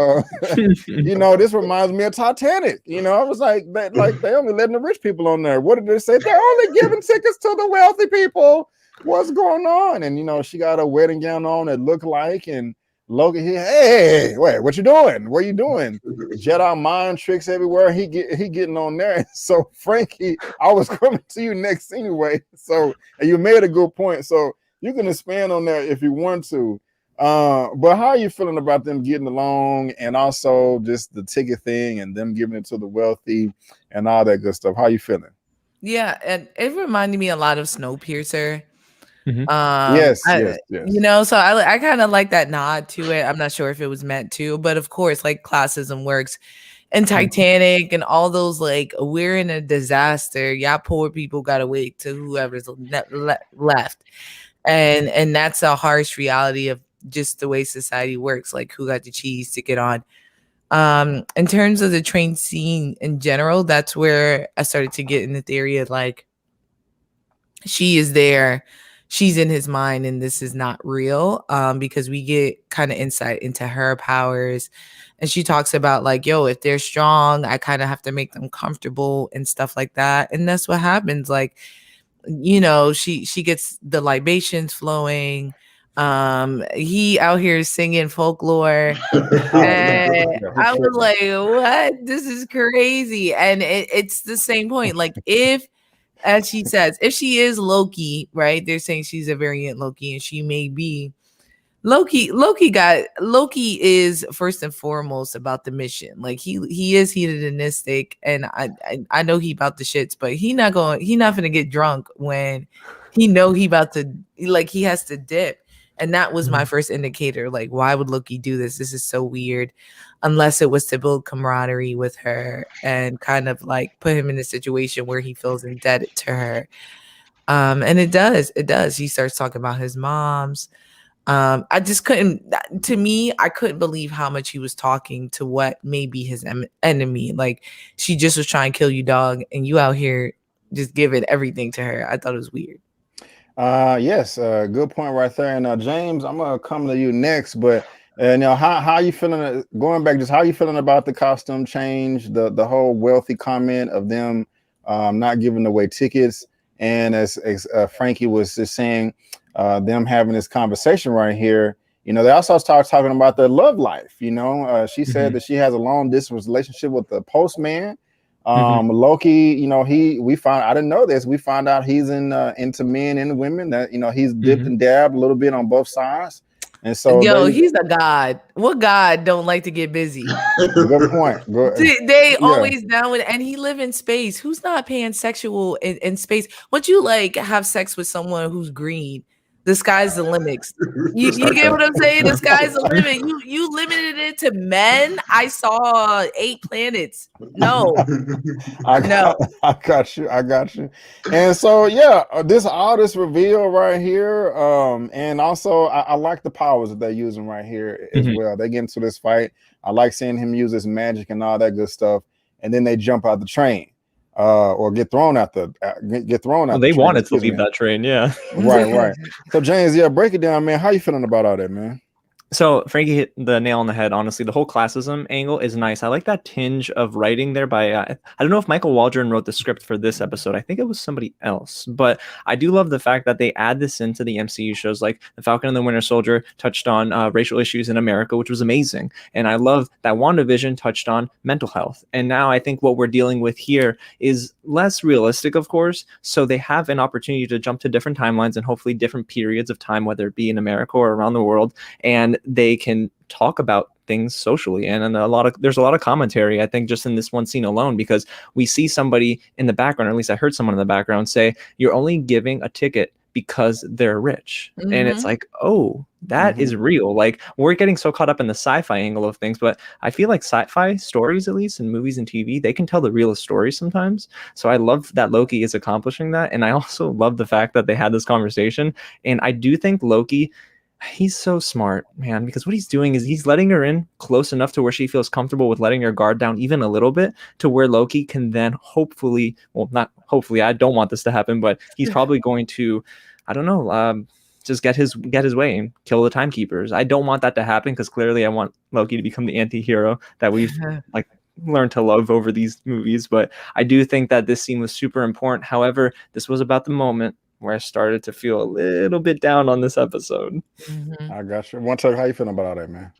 this reminds me of Titanic. I was like they only letting the rich people on there. What did they say? They're only giving tickets to the wealthy people. What's going on? And, she got a wedding gown on that looked like, and Loki, hey, wait, what you doing? What you doing? Jedi mind tricks everywhere. He getting on there. So Frankie, I was coming to you next anyway. So and you made a good point. So you can expand on that if you want to. But how are you feeling about them getting along and also just the ticket thing and them giving it to the wealthy and all that good stuff? How you feeling? Yeah, and it reminded me a lot of Snowpiercer. Mhm. Yes. You know, so I kind of like that nod to it. I'm not sure if it was meant to, but of course, like classism works. And Titanic and all those, like, we're in a disaster. Y'all poor people gotta wait to whoever's left, and that's a harsh reality of just the way society works. Like, who got the cheese to get on? In terms of the train scene in general, that's where I started to get in the theory of like, she is there, she's in his mind, and this is not real. Because we get kind of insight into her powers, and she talks about like, yo, if they're strong, I kind of have to make them comfortable and stuff like that. And that's what happens. Like, you know, she gets the libations flowing. He out here singing folklore. And I was like, what? This is crazy. And it's the same point. Like, if, as she says, if she is Loki, right? They're saying she's a variant Loki, and she may be Loki. Loki is first and foremost about the mission. Like, he is hedonistic, and I know he about the shits, but he not gonna get drunk when he know he about to, like, he has to dip. And that was my first indicator. Like, why would Loki do this? This is so weird. Unless it was to build camaraderie with her and kind of like put him in a situation where he feels indebted to her. And it does. He starts talking about his mom's. I just couldn't, to me, I couldn't believe how much he was talking to what may be his enemy. Like, she just was trying to kill you, dog, and you out here just giving everything to her. I thought it was weird. Yes, good point right there. And James, I'm gonna come to you next, but now how you feeling? Going back, just how you feeling about the costume change, the whole wealthy comment of them not giving away tickets, and as Frankie was just saying, them having this conversation right here. You know, they also start talking about their love life. You know, she said that she has a long distance relationship with the postman. Loki, you know, I didn't know this. We found out he's into men and women, that, you know, he's dipped and dabbed a little bit on both sides. And so he's a god. What god don't like to get busy? Good point. They always down with, and he live in space. Who's not paying sexual in space? Once you like have sex with someone who's green, the sky's the limit. You get what I'm saying? The sky's the limit. You limited it to men. I saw 8 planets. No. I got you. And so this reveal right here. And also I like the powers that they're using right here as well. They get into this fight. I like seeing him use his magic and all that good stuff. And then they jump out the train. Or get thrown out the Well, they wanted to leave that train, yeah. Right. So James, break it down, man. How you feeling about all that, man? So Frankie hit the nail on the head. Honestly, the whole classism angle is nice. I like that tinge of writing there by I don't know if Michael Waldron wrote the script for this episode. I think it was somebody else, but I do love the fact that they add this into the MCU shows. Like The Falcon and the Winter Soldier touched on racial issues in America, which was amazing, and I love that WandaVision touched on mental health. And now I think what we're dealing with here is less realistic, of course. So they have an opportunity to jump to different timelines and hopefully different periods of time, whether it be in America or around the world, and they can talk about things socially. And there's a lot of commentary, I think, just in this one scene alone, because we see somebody in the background, or at least I heard someone in the background say, you're only giving a ticket because they're rich. And it's like, oh, that is real. Like, we're getting so caught up in the sci-fi angle of things, but I feel like sci-fi stories, at least in movies and TV, they can tell the realest stories sometimes. So I love that Loki is accomplishing that. And I also love the fact that they had this conversation. And I do think Loki, he's so smart, man, because what he's doing is he's letting her in close enough to where she feels comfortable with letting her guard down even a little bit, to where Loki can then hopefully, well, not hopefully, I don't want this to happen, but he's probably going to, I don't know, just get his way and kill the timekeepers. I don't want that to happen, because clearly I want Loki to become the anti-hero that we've like learned to love over these movies. But I do think that this scene was super important. However, this was about the moment where I started to feel a little bit down on this episode. Mhm. I got you. OneTake, how you feeling about all that, man?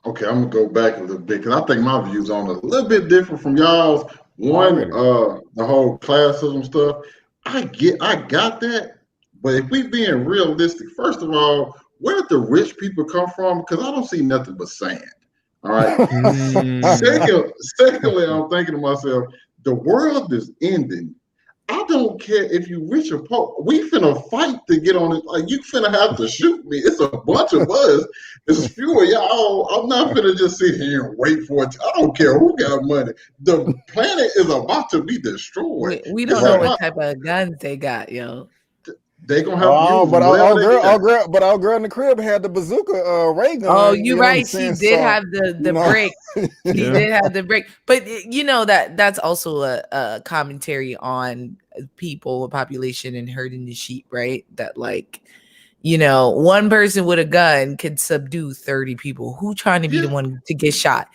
Okay, I'm gonna go back a little bit because I think my views on it a little bit different from y'all's. One, Already. the whole classism stuff. I got that, but if we being realistic, first of all, where did the rich people come from? Because I don't see nothing but sand. All right. Secondly, I'm thinking to myself, the world is ending. I don't care if you rich or poor. We finna fight to get on it. Like you finna have to shoot me. It's a bunch of us. It's few of y'all. I'm not finna just sit here and wait for it. I don't care who got money. The planet is about to be destroyed. We It's don't know Right. what about type of guns they got, yo. they gonna have to Oh, use but whatever they got. our girl in the crib had the bazooka ray gun. Oh, You you know what I'm right. She saying? did So, have the you know, brick. She Yeah. did have the break, but you know that's also a commentary on people, a population, and herding the sheep, right? That like, one person with a gun could subdue 30 people. Who trying to be the Yeah, one to get shot,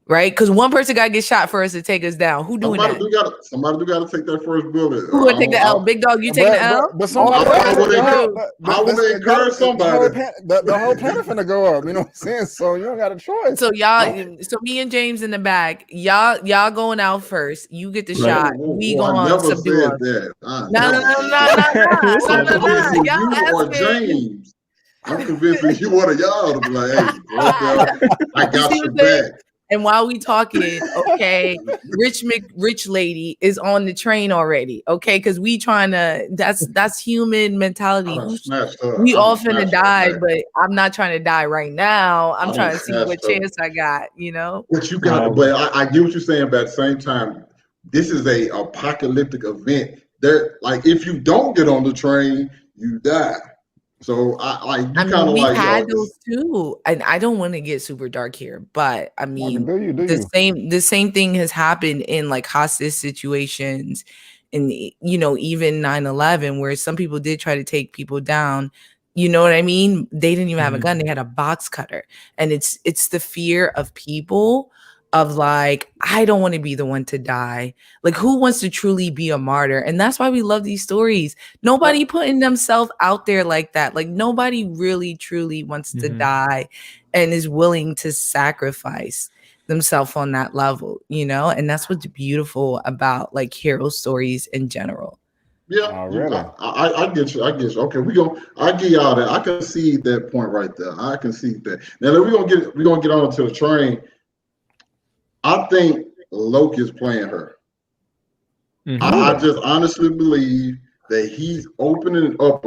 right? Because one person got to get shot for us to take us down. Who doing that? somebody do gotta take that first bullet. Who gonna take the L? Big dog, you taking the L? but All somebody four of else, us I would in the encourage, room. I would encourage somebody. the whole planet finna go up. You know what I'm saying? So you don't got a choice. So y'all, so me and James in the back, y'all going out first. You get the shot. We I gonna never subdue said them. that. I No, never no, no, said no, that. no, no, Listen I'm to no, him. no. convincing Y'all you or asking. James. I'm convincing you one of y'all to be like, hey, go up there. I You got see your what I'm saying? back. And while we talking, okay, rich lady is on the train already, okay? Because we trying to. That's human I mentality. done smashed her. We I done all finna smashed her die, back. but I'm not trying to die right now. I'm I done trying to see what smashed her. chance I got. But you got, but I get what you're saying. But at the same time, this is a apocalyptic event. There, like if you don't get on the train, you die. So I like I you kind mean, of we've like had those too, and I don't want to get super dark here, but I mean, Do the you? same thing has happened in like hostage situations, and even 9/11, where some people did try to take people down. You know what I mean? They didn't even have a gun; they had a box cutter, and it's the fear of people of like, I don't want to be the one to die. Like, who wants to truly be a martyr? And that's why we love these stories. Nobody putting themselves out there like that. Like nobody really truly wants to die and is willing to sacrifice themselves on that level, and that's what's beautiful about like hero stories in general. yeah. Already. I get you. I get you. Okay, I give y'all that. I can see that point right there. I can see that. Now we're gonna get on to the train. I think Loki is playing her. I just honestly believe that he's opening up.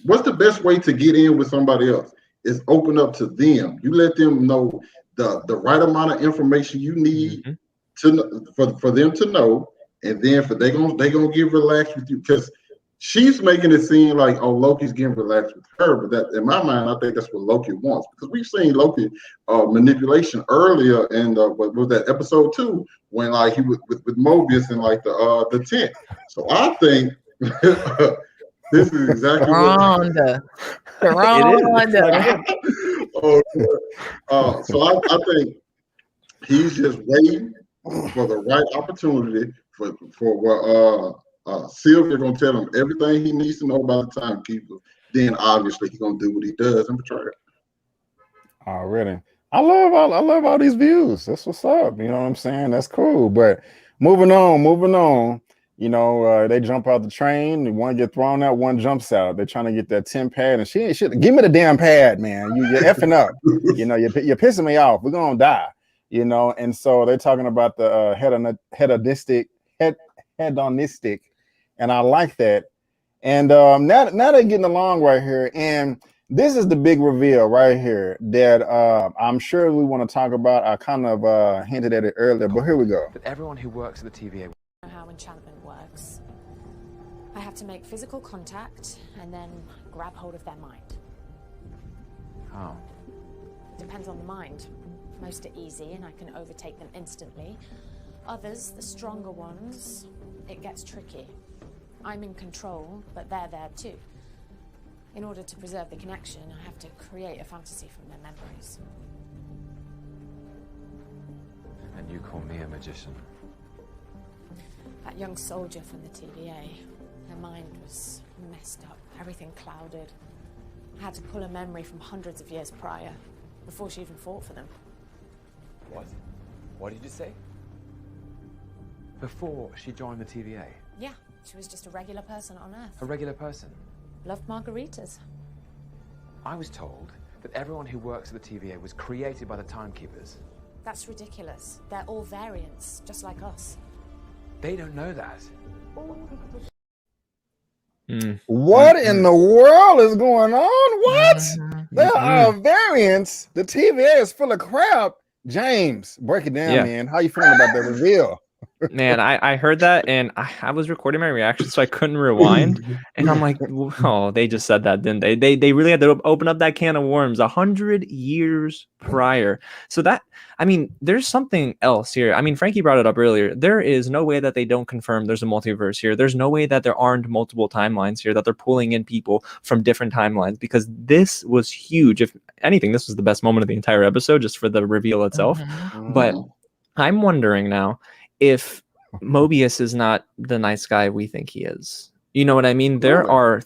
What's the best way to get in with somebody else? Is open up to them. You let them know the right amount of information you need to for them to know, and then for they gonna get relaxed with you because she's making it seem like Loki's getting relaxed with her, but that in my mind I think that's what Loki wants because we've seen Loki manipulation earlier in what was that episode 2 when like he was with Mobius in like the tent. So I think this is exactly Sharronda. So I think he's just waiting for the right opportunity for what Sylvia gonna tell him everything he needs to know about the timekeeper. Then obviously he's gonna do what he does and betray her. Already. I love all these views. That's what's up. You know what I'm saying? That's cool. But moving on. They jump out the train. One get thrown out. One jumps out. They're trying to get that 10 pad, and she ain't shit. Give me the damn pad, man. You're effing up. You're pissing me off. We're gonna die. And so they're talking about the hedonistic, and I like that. And now they're getting along right here, and this is the big reveal right here that I'm sure we want to talk about. I kind of hinted at it earlier, but here we go. That everyone who works at the TVA Know how enchantment works. I have to make physical contact and then grab hold of their mind. How? Depends on the mind. Most are easy and I can overtake them instantly. Others, the stronger ones, it gets tricky. I'm in control, but they're there too. In order to preserve the connection, I have to create a fantasy from their memories. And you call me a magician? That young soldier from the TVA, Her mind was messed up, everything clouded. I had to pull a memory from hundreds of years prior, before she even fought for them. What? What did you say? Before she joined the TVA? Yeah, she was just a regular person on Earth. A regular person? Loved margaritas. I was told that everyone who works at the TVA was created by the timekeepers. That's ridiculous. They're all variants, just like us. They don't know that. What in the world is going on? What? There are variants. The TVA is full of crap. James, break it down, man. How you feeling about that reveal? Man, I heard that and I was recording my reaction, so I couldn't rewind. And I'm like, oh, they just said that, didn't they? They really had to open up that can of worms 100 years prior. So that, I mean, there's something else here. I mean, Frankie brought it up earlier. There is no way that they don't confirm there's a multiverse here. There's no way that there aren't multiple timelines here, that they're pulling in people from different timelines, because this was huge. If anything, this was the best moment of the entire episode, just for the reveal itself. But I'm wondering now if Mobius is not the nice guy we think he is. You know what I mean? There are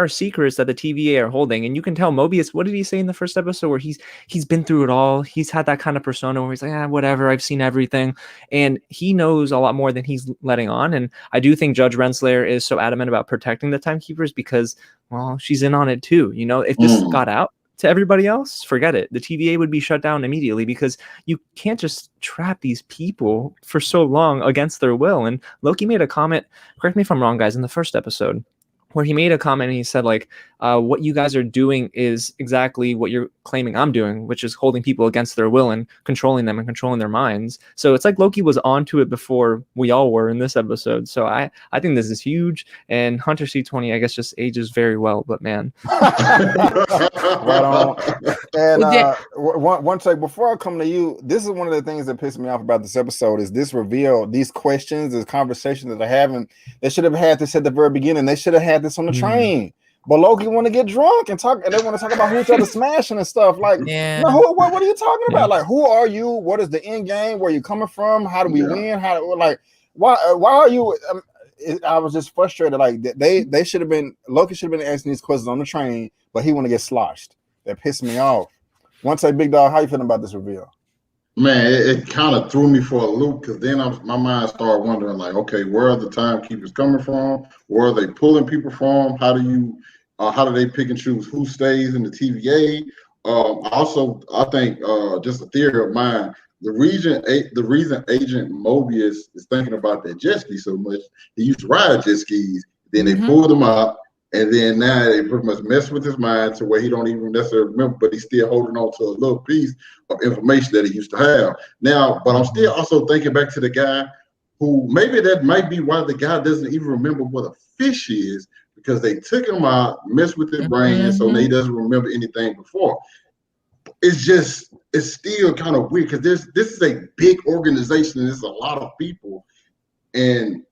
secrets that the TVA are holding, and you can tell Mobius. What did he say in the first episode? Where he's been through it all. He's had that kind of persona where he's like, whatever. I've seen everything, and he knows a lot more than he's letting on. And I do think Judge Renslayer is so adamant about protecting the timekeepers because, well, she's in on it too. You know, if this got out to everybody else, forget it. The TVA would be shut down immediately because you can't just trap these people for so long against their will. And Loki made a comment, correct me if I'm wrong, guys, in the first episode, where he made a comment and he said, like, what you guys are doing is exactly what you're claiming I'm doing, which is holding people against their will and controlling them and controlling their minds. So it's like Loki was onto it before we all were in this episode. So I think this is huge. And Hunter C20, I guess, just ages very well, but man. Right on. And one take before I come to you, this is one of the things that pissed me off about this episode is this reveal, these questions, this conversation that they're having. They should have had this at the very beginning. They should have had this on the train. But Loki want to get drunk and talk, and they want to talk about who each other smashing and stuff. Like, no, what are you talking about? Like, who are you? What is the end game? Where you coming from? How do we win? Why are you? I was just frustrated. Like, they should have been, Loki should have been asking these questions on the train, but he want to get sloshed. That pissed me off. OneTakeBigDog, how you feeling about this reveal? Man, it kind of threw me for a loop because then my mind started wondering, like, okay, where are the timekeepers coming from? Where are they pulling people from? How do they pick and choose who stays in the TVA? I think just a theory of mine, the reason Agent Mobius is thinking about that jet ski so much, he used to ride jet skis, then they pulled him out. And then now they pretty much mess with his mind to where he don't even necessarily remember, but he's still holding on to a little piece of information that he used to have. Now, but I'm still also thinking back to the guy who maybe that might be why the guy doesn't even remember what a fish is, because they took him out, messed with his brain, so he doesn't remember anything before. It's still kind of weird because this is a big organization. There's a lot of people, and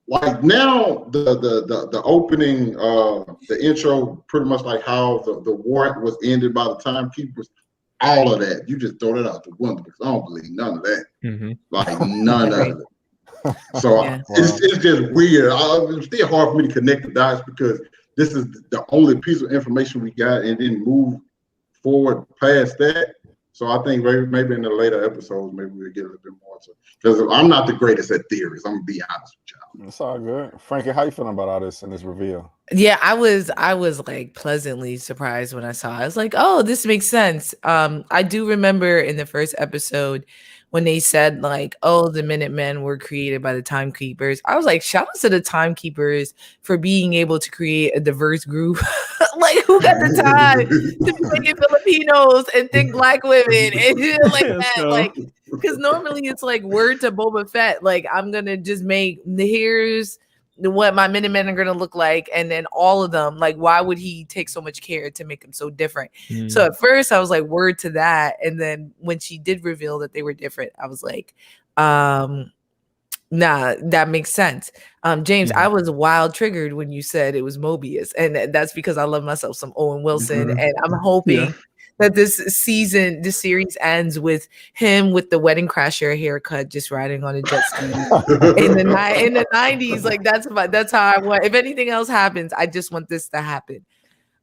like now the opening, the intro, pretty much like how the war was ended by the timekeepers, all of that, you just throw that out the window because I don't believe none of that. Like none of it. So it's just weird. It's still hard for me to connect the dots because this is the only piece of information we got and then move forward past that. So I think maybe in the later episodes, maybe we'll get a little bit more to, because I'm not the greatest at theories. I'm gonna be honest with y'all. It's all good. Frankie, how you feeling about all this and this reveal? Yeah, I was like pleasantly surprised when I saw it. I was like, oh, this makes sense. I do remember in the first episode when they said like, oh, the Minutemen were created by the timekeepers. I was like, shout out to the timekeepers for being able to create a diverse group. Like, who got the time to be making Filipinos and think Black women and shit like that? Like, because normally it's like word to Boba Fett, like, I'm gonna just make, here's what my Minutemen are gonna look like, and then all of them, like, why would he take so much care to make them so different? So at first I was like, word to that, and then when she did reveal that they were different, I was like, nah, that makes sense. James, I was wild triggered when you said it was Mobius, and that's because I love myself some Owen Wilson, and I'm hoping that this series ends with him with the Wedding Crasher haircut, just riding on a jet ski in the 90s. Like that's how I want. If anything else happens, I just want this to happen.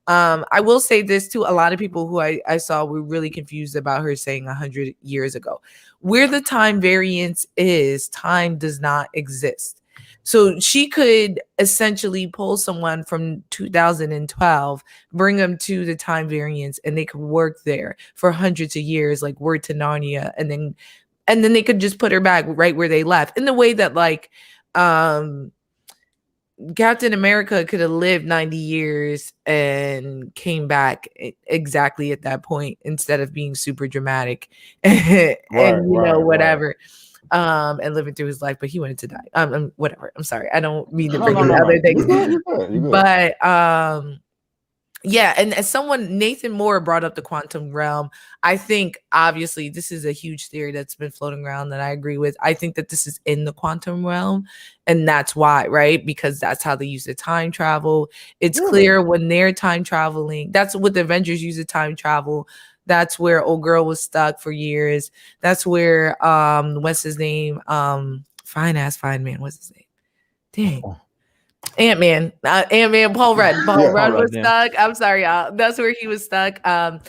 I will say this too. A lot of people who I saw were really confused about her saying 100 years ago. Where the time variance is, time does not exist. So she could essentially pull someone from 2012, bring them to the time variance, and they could work there for hundreds of years, like word to Narnia, and then they could just put her back right where they left. In the way that like Captain America could have lived 90 years and came back exactly at that point instead of being super dramatic and whatever. And living through his life, but he wanted to die. Whatever. I'm sorry. I don't mean to bring up other things. You're good. But yeah, and as someone, Nathan Moore brought up the quantum realm. I think obviously this is a huge theory that's been floating around that I agree with. I think that this is in the quantum realm, and that's why, right? Because that's how they use the time travel. It's clear when they're time traveling. That's what the Avengers use the time travel. That's where old girl was stuck for years. That's where what's his name? Fine man. What's his name? Dang. Ant-Man, Paul Rudd. Paul Rudd was stuck. I'm sorry, y'all. That's where he was stuck. And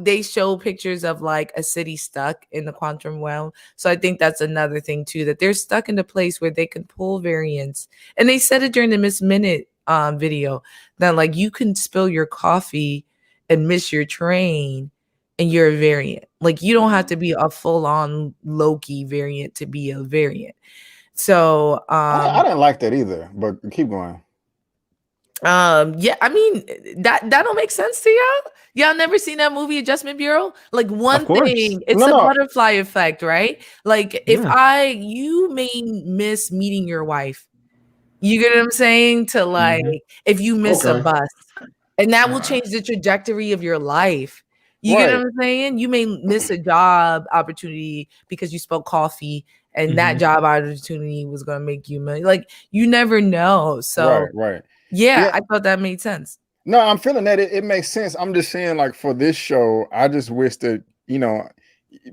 they show pictures of like a city stuck in the quantum realm. So I think that's another thing too, that they're stuck in a place where they can pull variants. And they said it during the Miss Minute video that like you can spill your coffee and miss your train and you're a variant. Like you don't have to be a full-on Loki variant to be a variant. So I didn't like that either, but keep going. Yeah, I mean that don't make sense to y'all. Y'all never seen that movie Adjustment Bureau? Like one thing, it's a butterfly effect, right? Like if you may miss meeting your wife, you get what I'm saying? To like if you miss a bus, and that will change the trajectory of your life. You get what I'm saying? You may miss a job opportunity because you spilled coffee. And that job opportunity was going to make you money. Like, you never know. So, yeah, I thought that made sense. No, I'm feeling that it makes sense. I'm just saying, like, for this show, I just wish that,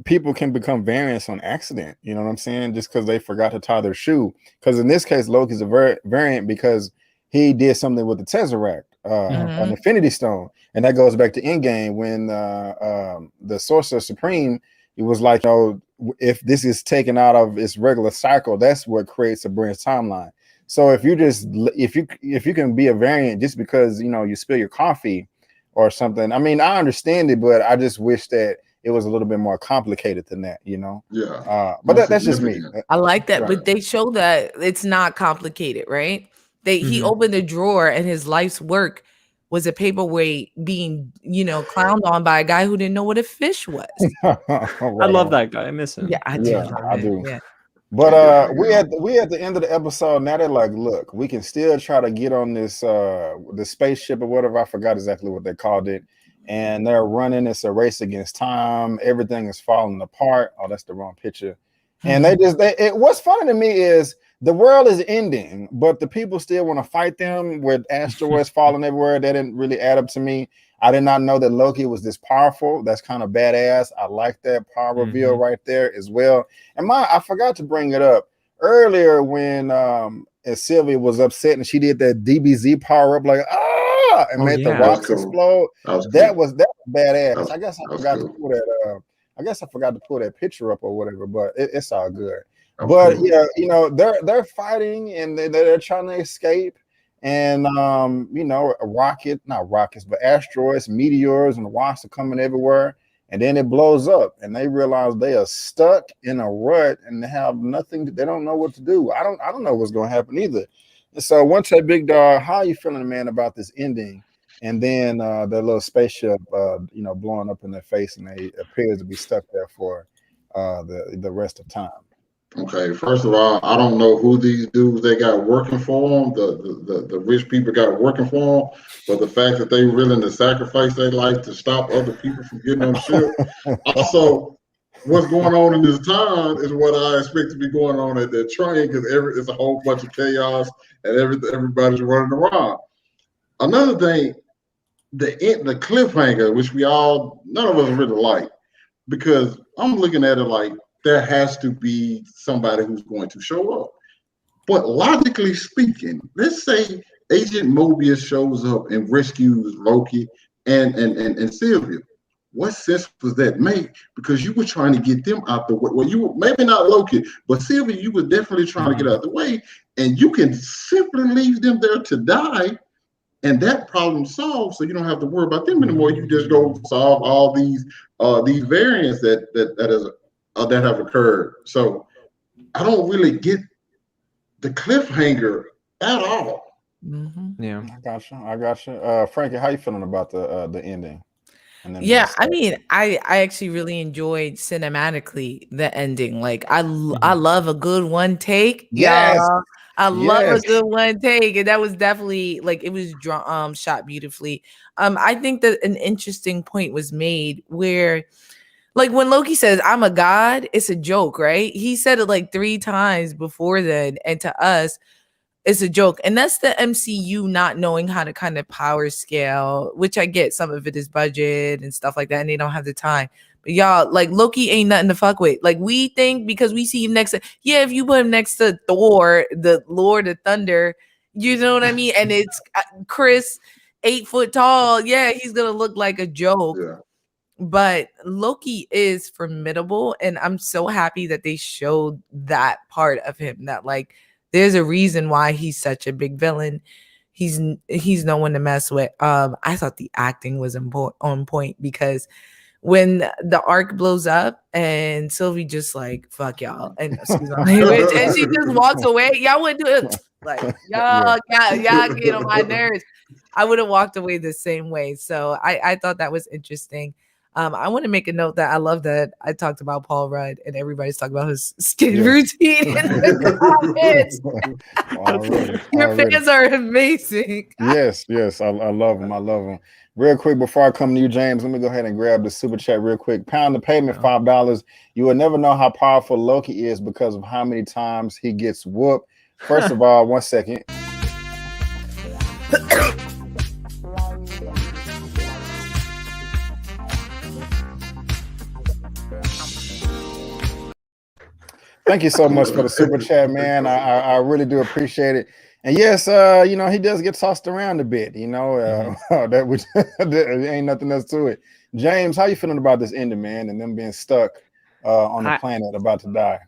people can become variants on accident. You know what I'm saying? Just because they forgot to tie their shoe. Because in this case, Loki's a variant because he did something with the Tesseract, an Infinity Stone. And that goes back to Endgame when the Sorcerer Supreme, it was like, if this is taken out of its regular cycle, that's what creates a branch timeline. So if you can be a variant just because you spill your coffee or something, I mean, I understand it, but I just wish that it was a little bit more complicated than that, Yeah. But that's just me. I like that, but they show that it's not complicated, right? He opened a drawer and his life's work was a paperweight being, clowned on by a guy who didn't know what a fish was. I love that guy. I miss him. Yeah, I do. I do. Yeah. But we at the end of the episode. Now they're like, look, we can still try to get on this the spaceship or whatever. I forgot exactly what they called it. And they're running. It's a race against time. Everything is falling apart. Oh, that's the wrong picture. And what's funny to me is the world is ending, but the people still want to fight them with asteroids falling everywhere. That didn't really add up to me. I did not know that Loki was this powerful. That's kind of badass. I like that power reveal right there as well. And I forgot to bring it up earlier when Sylvia was upset and she did that DBZ power up like and made the rocks explode. That was badass. I guess I forgot to pull that. I guess I forgot to pull that picture up or whatever, but it's all good. But they're fighting and they're trying to escape, and not rockets, but asteroids, meteors, and rocks are coming everywhere, and then it blows up, and they realize they are stuck in a rut and they have nothing. They don't know what to do. I don't know what's going to happen either. And so, OneTakeBigDog, how are you feeling, man, about this ending? And then the little spaceship, blowing up in their face, and they appear to be stuck there for the rest of time. Okay, first of all, I don't know who these dudes they got working for them. The rich people got working for them, but the fact that they willing to sacrifice their life to stop other people from getting on the ship. Also, what's going on in this town is what I expect to be going on at that train because it's a whole bunch of chaos and everybody's running around. Another thing, the cliffhanger, which none of us really like, because I'm looking at it like there has to be somebody who's going to show up. But logically speaking, let's say Agent Mobius shows up and rescues Loki and Sylvia. What sense does that make? Because you were trying to get them out the way. Well, you were maybe not Loki, but Sylvia, you were definitely trying to get out the way, and you can simply leave them there to die, and that problem solved. So you don't have to worry about them anymore. You just go solve all these variants that have occurred. So I don't really get the cliffhanger at all. Yeah, I got you. Frankie, how you feeling about the ending? Yeah, I mean, I actually really enjoyed cinematically the ending. Like, I love a good one take. Yes. Y'all. I love a good one take, and that was definitely like it was shot beautifully. I think that an interesting point was made where, like, when Loki says, "I'm a god," it's a joke, right? He said it like 3 times before then, and to us, it's a joke. And that's the MCU not knowing how to kind of power scale, which I get. Some of it is budget and stuff like that, and they don't have the time. But y'all, like, Loki ain't nothing to fuck with. Like, we think because we see him next to, if you put him next to Thor, the Lord of Thunder, you know what I mean? And it's Chris, 8 foot tall. Yeah, he's gonna look like a joke. Yeah. But Loki is formidable, and I'm so happy that they showed that part of him, that like there's a reason why he's such a big villain. He's no one to mess with. I thought the acting was on point, because when the arc blows up and Sylvie just like, fuck y'all, and excuse me, and she just walks away. Y'all wouldn't do it. Like, y'all get on my nerves. I would have walked away the same way. So I thought that was interesting. I want to make a note that I love that I talked about Paul Rudd and everybody's talking about his skin routine in the comments. Your fans are amazing. Yes, I love them. I love them. Real quick, before I come to you, James, let me go ahead and grab the super chat real quick. Pound the payment, $5. You will never know how powerful Loki is because of how many times he gets whooped. First of all, 1 second. Thank you so much for the super chat, man. I really do appreciate it. And yes, he does get tossed around a bit, that ain't nothing else to it. James, how you feeling about this ending, man, and them being stuck on the planet about to die?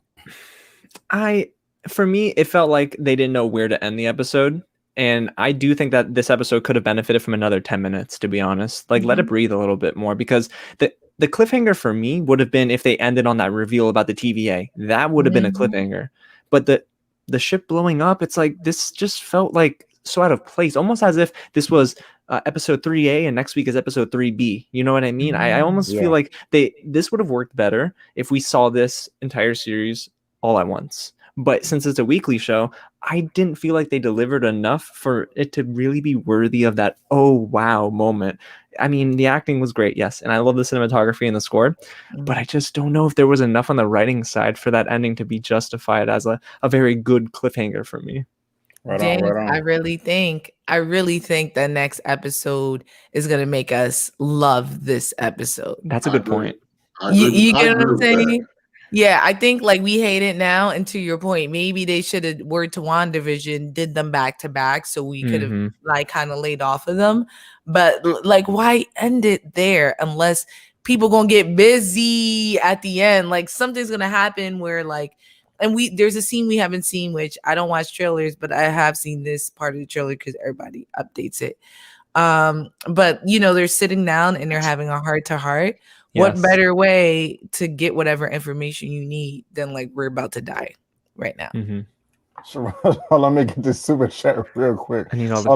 For me, it felt like they didn't know where to end the episode. And I do think that this episode could have benefited from another 10 minutes, to be honest. Like, let it breathe a little bit more, because the cliffhanger for me would have been if they ended on that reveal about the TVA. That would have been a cliffhanger. But the ship blowing up, it's like, this just felt like so out of place, almost as if this was episode 3A and next week is episode 3B. You know what I mean? I almost feel like this would have worked better if we saw this entire series all at once. But since it's a weekly show, I didn't feel like they delivered enough for it to really be worthy of that oh wow moment. I mean, the acting was great, yes, and I love the cinematography and the score, but I just don't know if there was enough on the writing side for that ending to be justified as a very good cliffhanger for me. Right on. I really think the next episode is going to make us love this episode. That's a good point. You get what I'm saying? Yeah, I think like we hate it now, and to your point, maybe they should have word to WandaVision, did them back to back, so we could have like kind of laid off of them. But like, why end it there unless people gonna get busy at the end? Like something's gonna happen where like, and there's a scene we haven't seen, which I don't watch trailers, but I have seen this part of the trailer because everybody updates it. But they're sitting down and they're having a heart to heart. What better way to get whatever information you need than like we're about to die right now? So let me get this super chat real quick. I need all the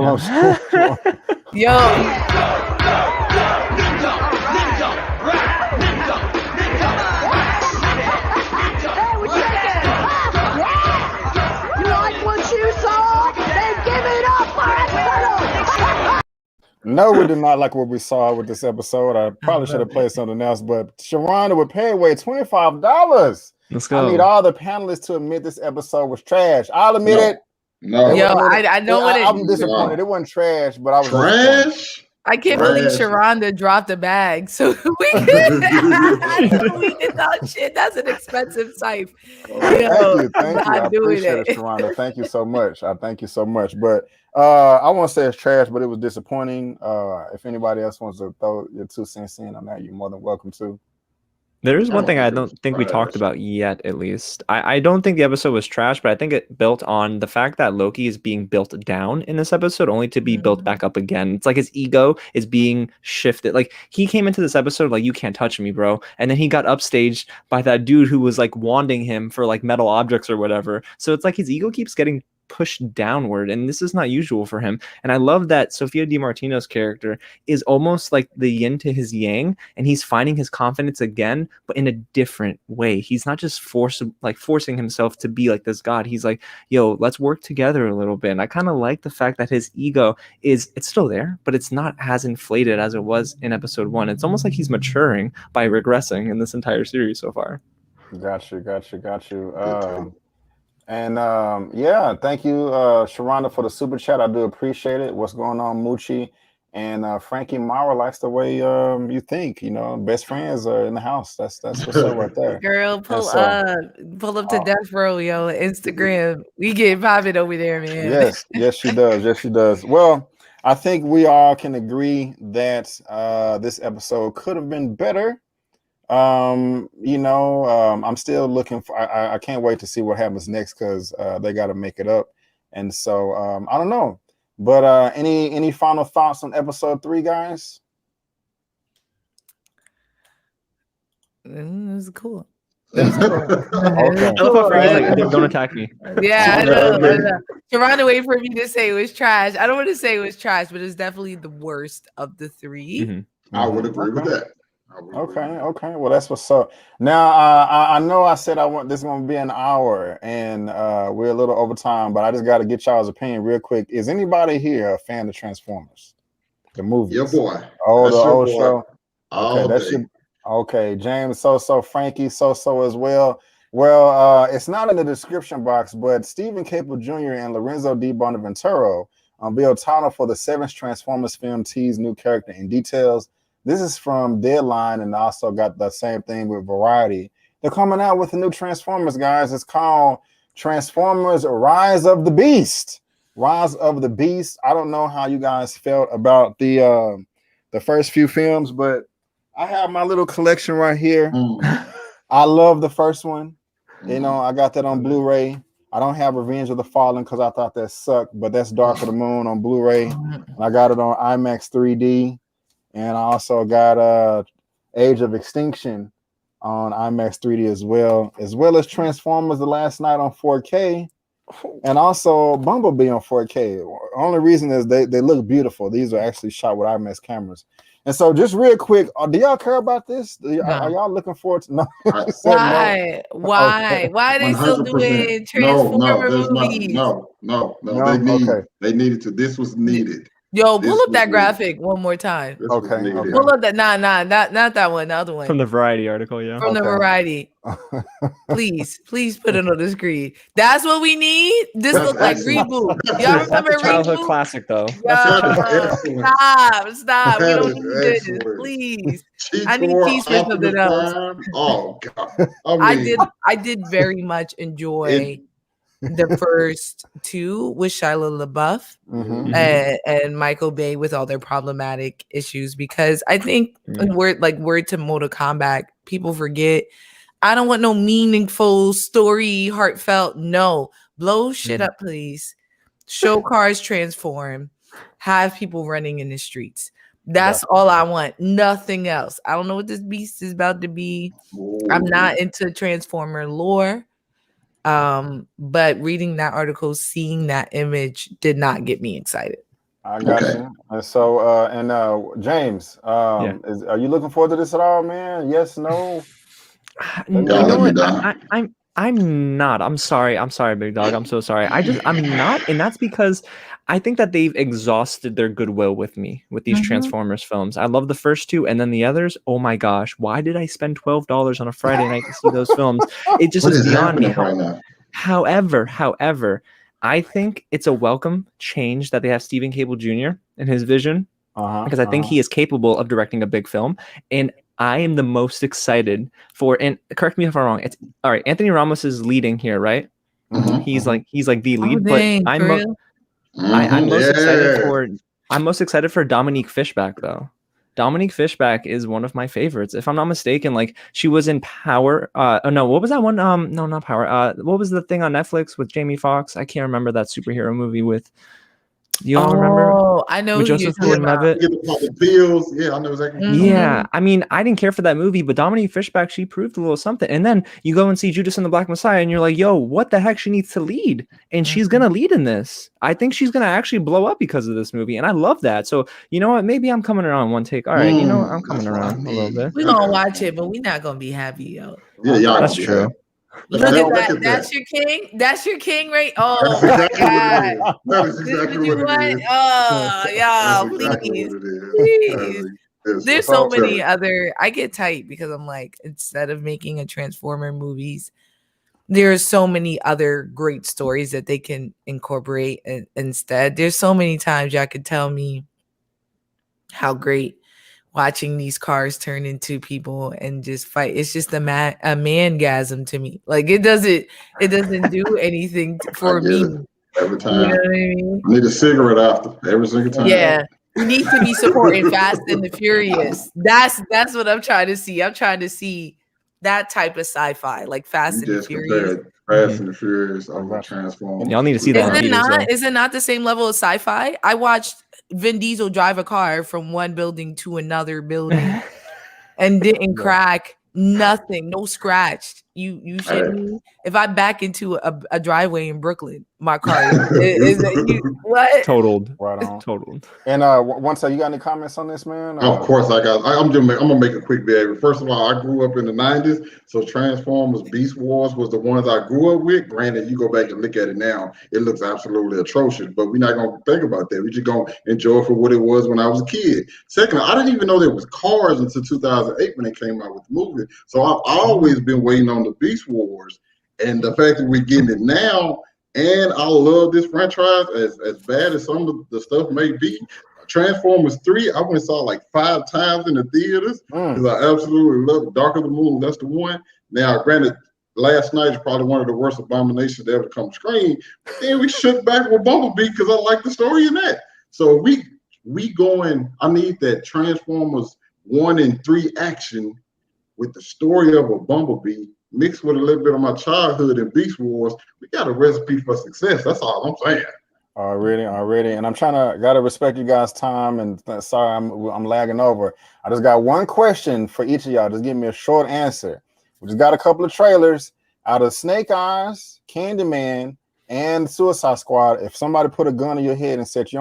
No, we did not like what we saw with this episode. I probably should have played something else, but Sharronda with Payway, $25. Let's go. I need all the panelists to admit this episode was trash. I'll admit it. No. I know what it is. I'm disappointed. It wasn't trash, but I was trash. I can't believe Trash. Sharronda dropped a bag. So we did talk shit. That's an expensive site. Yo, Thank you. I not doing appreciate it, it. Sharronda. Thank you so much. I thank you so much. But I won't say it's trash, but it was disappointing. If anybody else wants to throw your 2 cents in on that, you're more than welcome to. There is one I thing I don't don't think we trash. talked about yet, at least. I don't think the episode was trash, but I think it built on the fact that Loki is being built down in this episode, only to be built back up again. It's like his ego is being shifted. Like, he came into this episode like, you can't touch me, bro. And then he got upstaged by that dude who was like wanding him for like metal objects or whatever. So it's like his ego keeps getting pushed downward, and this is not usual for him. And I love that Sophia DiMartino's character is almost like the yin to his yang, and he's finding his confidence again, but in a different way. He's not just forcing himself to be like this god. He's like, yo, let's work together a little bit. And I kind of like the fact that his ego it's still there, but it's not as inflated as it was in episode 1. It's almost like he's maturing by regressing in this entire series so far. Got you. And yeah, thank you, Sharronda, for the super chat. I do appreciate it. What's going on, Moochie? And Frankie Mara likes the way you think. You know, best friends are in the house. That's what's up right there. Girl, pull up to Death Row, yo, Instagram. We get popping over there, man. Yes, she does. Well, I think we all can agree that this episode could have been better. I'm still looking for. I can't wait to see what happens next, because they got to make it up, and so I don't know. But any final thoughts on episode 3, guys? It was cool. Okay. Don't attack me. Yeah, I know. Sharronda waited for me to say it was trash. I don't want to say it was trash, but it's definitely the worst of the 3. Mm-hmm. I would agree with that. Okay. Well, that's what's up. Now, I know I said this is going to be an hour, and we're a little over time, but I just got to get y'all's opinion real quick. Is anybody here a fan of Transformers, the movie? Your boy. The old show. Okay, that's your. Okay, James, so Frankie, so as well. Well, it's not in the description box, but Stephen Caple Jr. and Lorenzo Di Bonaventura unveiled title for the 7th Transformers film tease new character and details. This is from Deadline, and also got the same thing with Variety. They're coming out with a new Transformers, guys. It's called Transformers Rise of the Beast. Rise of the Beast. I don't know how you guys felt about the first few films, but I have my little collection right here. I love the first one. You know, I got that on Blu-ray. I don't have Revenge of the Fallen because I thought that sucked, but that's Dark of the Moon on Blu-ray. And I got it on IMAX 3D. And I also got Age of Extinction on IMAX 3D as well as Transformers The Last Night on 4K, and also Bumblebee on 4K. Only reason is they look beautiful. These are actually shot with IMAX cameras. And so, just real quick, do y'all care about this? Are y'all looking forward to? No. Why? Okay. Why are they still doing Transformer movies? No. Okay. They needed to. This was needed. Yo, pull up that graphic one more time. Okay. Pull up that. Not that one. The other one. From the Variety article, yeah. From the Variety. Please put it on the screen. That's what we need. This looks like Reboot. Y'all remember That's a childhood Reboot? classic, though. Stop. We don't need this. Please. I need peace for something else. Oh God. I did very much enjoy the first 2 with Shia LaBeouf and Michael Bay with all their problematic issues, because I think word to Mortal Kombat, people forget. I don't want no meaningful story, heartfelt. No, blow shit up, please. Show cars transform, have people running in the streets. That's all I want. Nothing else. I don't know what this beast is about to be. I'm not into Transformer lore. But reading that article, seeing that image did not get me excited. I got you. And so, James, are you looking forward to this at all, man? Yes, no? You know what? I'm not. I'm sorry, Big Dog. I'm so sorry. I'm not, and that's because I think that they've exhausted their goodwill with me with these Transformers films. I love the first 2, and then the others. Oh my gosh, why did I spend $12 on a Friday night to see those films? It just is beyond me. However, I think it's a welcome change that they have Stephen Caple Jr. and his vision because I think he is capable of directing a big film. And I am the most excited for, and correct me if I'm wrong, it's all right, Anthony Ramos is leading here, right? He's like the lead, but dang, I'm for real? I'm most excited for Dominique Fishback though. Dominique Fishback is one of my favorites. If I'm not mistaken, like she was in Power. Oh no, what was that one? No, not Power. What was the thing on Netflix with Jamie Foxx? I can't remember that superhero movie with. You all remember? Oh, I know With who you're Joseph talking about. Gordon-Levitt. Get the pop the pills. Yeah, I know exactly. What you're talking Yeah, about. I mean, I didn't care for that movie, but Dominique Fishback, she proved a little something. And then you go and see Judas and the Black Messiah, and you're like, yo, what the heck? She needs to lead. And she's going to lead in this. I think she's going to actually blow up because of this movie. And I love that. So, you know what? Maybe I'm coming around one take. All right, you know what? I'm coming around a little bit. We're gonna watch it, but we're not gonna be happy, yo. Yeah, y'all. That's true. Look at that. That's your king. That's your king, right? Oh That's my exactly god. what it is. That is This exactly what you what it want? is. Oh, y'all, That's exactly please. what it is. Please. It's There's so terrible. many other. I get tight because I'm like, instead of making a Transformer movies, there's so many other great stories that they can incorporate. And instead, there's so many times y'all could tell me how great watching these cars turn into people and just fight. It's just a mangasm to me. Like it doesn't do anything for I get me. it. Every time. You know what I mean? I need a cigarette after every single time. Yeah. You need to be supporting Fast and the Furious. That's what I'm trying to see. I'm trying to see that type of sci-fi, like Fast and the Furious. Fast and the Furious over Transformers. Y'all need to see that. Is it not the same level of sci-fi? I watched Vin Diesel drive a car from one building to another building and didn't crack nothing, no scratch. You shitting me? If I back into a driveway in Brooklyn, my car is what? Totaled. Right on. Totaled. And once you got any comments on this, man? Of course, I'm gonna make a quick behavior. First of all, I grew up in the '90s, so Transformers, Beast Wars was the ones I grew up with. Granted, you go back and look at it now, it looks absolutely atrocious. But we're not gonna think about that. We're just gonna enjoy it for what it was when I was a kid. Second, I didn't even know there was cars until 2008 when they came out with the movie. So I've always been waiting on the Beast Wars, and the fact that we're getting it now. And I love this franchise as bad as some of the stuff may be. Transformers 3, I went and saw like 5 times in the theaters because I absolutely love Dark of the Moon. That's the one. Now, granted, last night is probably one of the worst abominations to ever come to screen. But then we shook back with Bumblebee because I like the story in that. So we going. I need that Transformers 1 and 3 action with the story of a Bumblebee mixed with a little bit of my childhood in Beast Wars. We got a recipe for success. That's all I'm saying. Already. And I'm gotta respect you guys' time. And sorry, I'm lagging over. I just got one question for each of y'all. Just give me a short answer. We just got a couple of trailers out of Snake Eyes, Candyman, and Suicide Squad. If somebody put a gun in your head and said you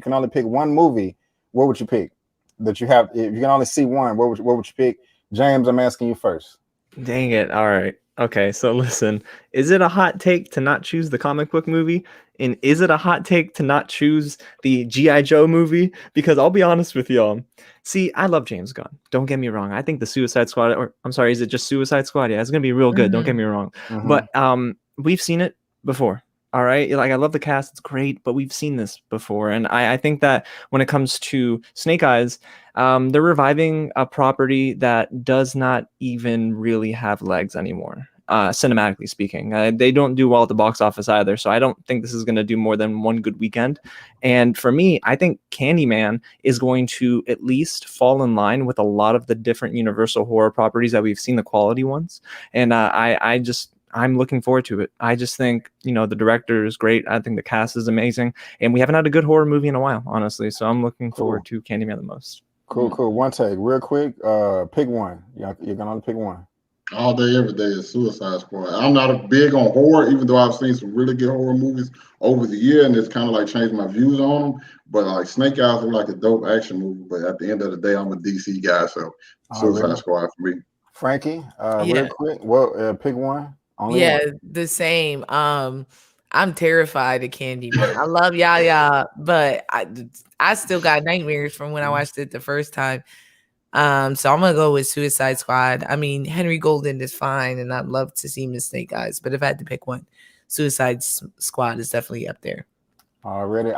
can only pick one movie, what would you pick? If you can only see one, what would you pick? James, I'm asking you first. Dang it. All right. Okay. So listen, is it a hot take to not choose the comic book movie? And is it a hot take to not choose the G.I. Joe movie? Because I'll be honest with y'all. See, I love James Gunn. Don't get me wrong. I think the Suicide Squad, or I'm sorry, is it just Suicide Squad? Yeah, it's going to be real good. Don't get me wrong. But we've seen it before. All right. Like, I love the cast. It's great, but we've seen this before. And I think that when it comes to Snake Eyes, they're reviving a property that does not even really have legs anymore, cinematically speaking. They don't do well at the box office either. So I don't think this is going to do more than one good weekend. And for me, I think Candyman is going to at least fall in line with a lot of the different Universal horror properties that we've seen, the quality ones. And I'm looking forward to it. I just think, the director is great. I think the cast is amazing. And we haven't had a good horror movie in a while, honestly. So I'm looking forward to Candyman the most. Cool. One take, real quick. Pick one. You're gonna only pick one. All day, every day is Suicide Squad. I'm not big on horror, even though I've seen some really good horror movies over the year, and it's kind of like changed my views on them. But like Snake Eyes are like a dope action movie. But at the end of the day, I'm a DC guy, so Suicide Squad for me. Frankie, real quick. Well, pick one. Only one. The same. I'm terrified of Candyman. I love Yaya, but I still got nightmares from when I watched it the first time. So I'm gonna go with Suicide Squad. I mean, Henry Golden is fine, and I'd love to see him in Snake Eyes. But if I had to pick one, Suicide Squad is definitely up there. Already, if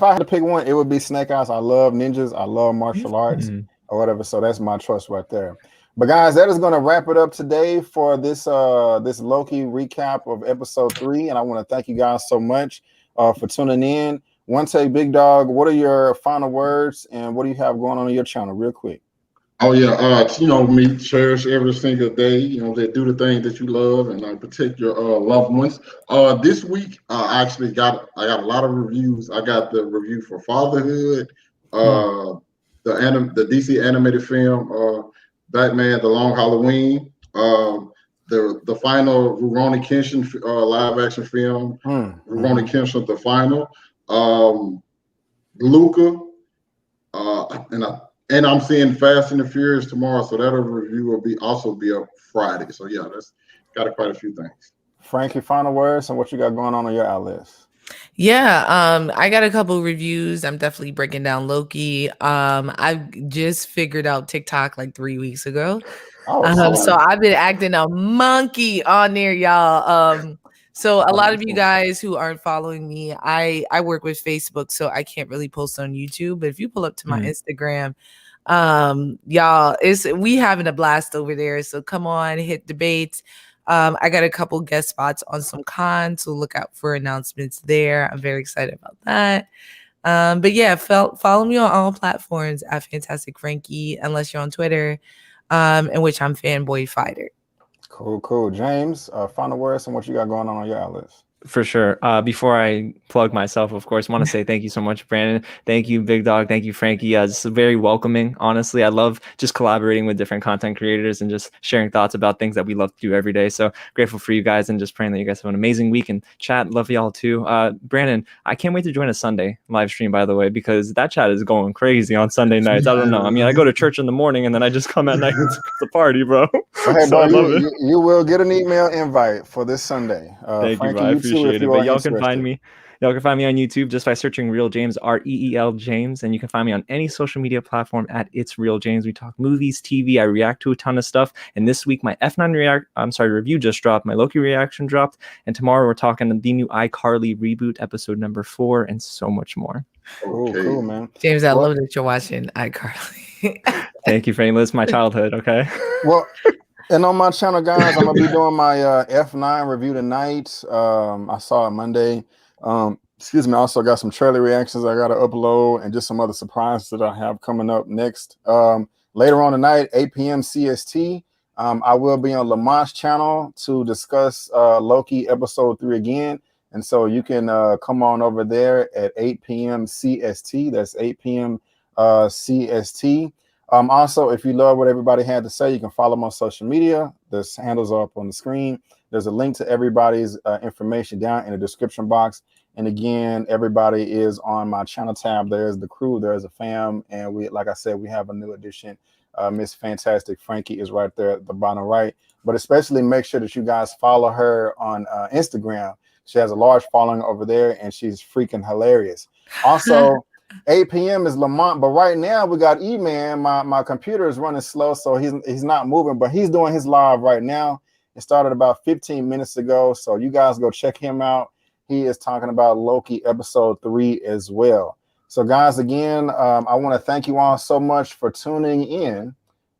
I had to pick one, it would be Snake Eyes. I love ninjas. I love martial arts or whatever. So that's my choice right there. But guys, that is going to wrap it up today for this this Loki recap of episode 3. And I want to thank you guys so much for tuning in. One Take Big Dog, what are your final words and what do you have going on your channel, real quick? Oh yeah, me cherish every single day. That do the things that you love and protect your loved ones. This week I actually got a lot of reviews. I got the review for Fatherhood, the DC animated film, Batman: The Long Halloween, the final Rurouni Kenshin live action film, Rurouni Kenshin the final, Luca, and I'm seeing Fast and the Furious tomorrow, so that review will also be up Friday. So yeah, that's got quite a few things. Frankie, final words and what you got going on your outlets. Yeah, I got a couple reviews. I'm definitely breaking down Loki. I just figured out TikTok like 3 weeks ago. So I've been acting a monkey on there, y'all. So a lot of you guys who aren't following me, I work with Facebook, so I can't really post on YouTube. But if you pull up to my Instagram, y'all, we having a blast over there. So come on, hit debates. I got a couple guest spots on some cons, so look out for announcements there. I'm very excited about that. But yeah, follow me on all platforms at Fantastic Frankie, unless you're on Twitter, in which I'm Fanboy Fighter. Cool. James, final words on what you got going on your outlets. For sure. Before I plug myself, of course, want to say thank you so much, Brandon. Thank you, Big Dog. Thank you, Frankie. It's very welcoming. Honestly, I love just collaborating with different content creators and just sharing thoughts about things that we love to do every day. So grateful for you guys and just praying that you guys have an amazing week. And chat, love y'all too. Brandon, I can't wait to join a Sunday live stream, by the way, because that chat is going crazy on Sunday nights. I don't know. I mean, I go to church in the morning and then I just come at night to the party, bro. Hey, so bro, you will get an email invite for this Sunday. Thank Frankie, you, bro. I appreciate it. But y'all can find me. Y'all can find me on YouTube just by searching Real James, REEL James, and you can find me on any social media platform at It's Real James. We talk movies, TV. I react to a ton of stuff. And this week, my F9 review just dropped. My Loki reaction dropped, and tomorrow we're talking the new iCarly reboot, episode number 4, and so much more. Cool, man. James, I love that you're watching iCarly. Thank you, Frankie. It's my childhood. Okay. Well. And on my channel, guys, I'm gonna be doing my F9 review tonight. I saw it Monday. Excuse me. I also got some trailer reactions I gotta upload and just some other surprises that I have coming up next. Later on tonight, 8 p.m. CST. I will be on Lamont's channel to discuss Loki episode 3 again. And so you can come on over there at 8 p.m. CST. That's 8 p.m. CST. Also, if you love what everybody had to say, you can follow them on social media. The handles are up on the screen. There's a link to everybody's information down in the description box. And again, everybody is on my channel tab. There's the crew, there's a fam. And we, like I said, we have a new addition. Miss Fantastic Frankie is right there at the bottom right. But especially make sure that you guys follow her on Instagram. She has a large following over there and she's freaking hilarious. Also, 8 p.m. is Lamont, but right now we got Eman. My computer is running slow, so he's not moving, but he's doing his live right now. It started about 15 minutes ago, so you guys go check him out. He is talking about Loki episode 3 as well. So guys, again, I want to thank you all so much for tuning in.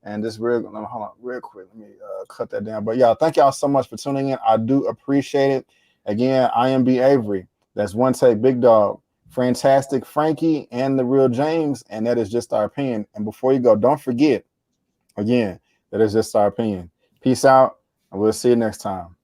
And this hold on real quick. Let me cut that down. But yeah, thank y'all so much for tuning in. I do appreciate it. Again, I am B. Avery. That's One Take Big Dog, Fantastic Frankie, and the Real James, and that is just our opinion. And before you go, don't forget, again, that is just our opinion. Peace out, and we'll see you next time.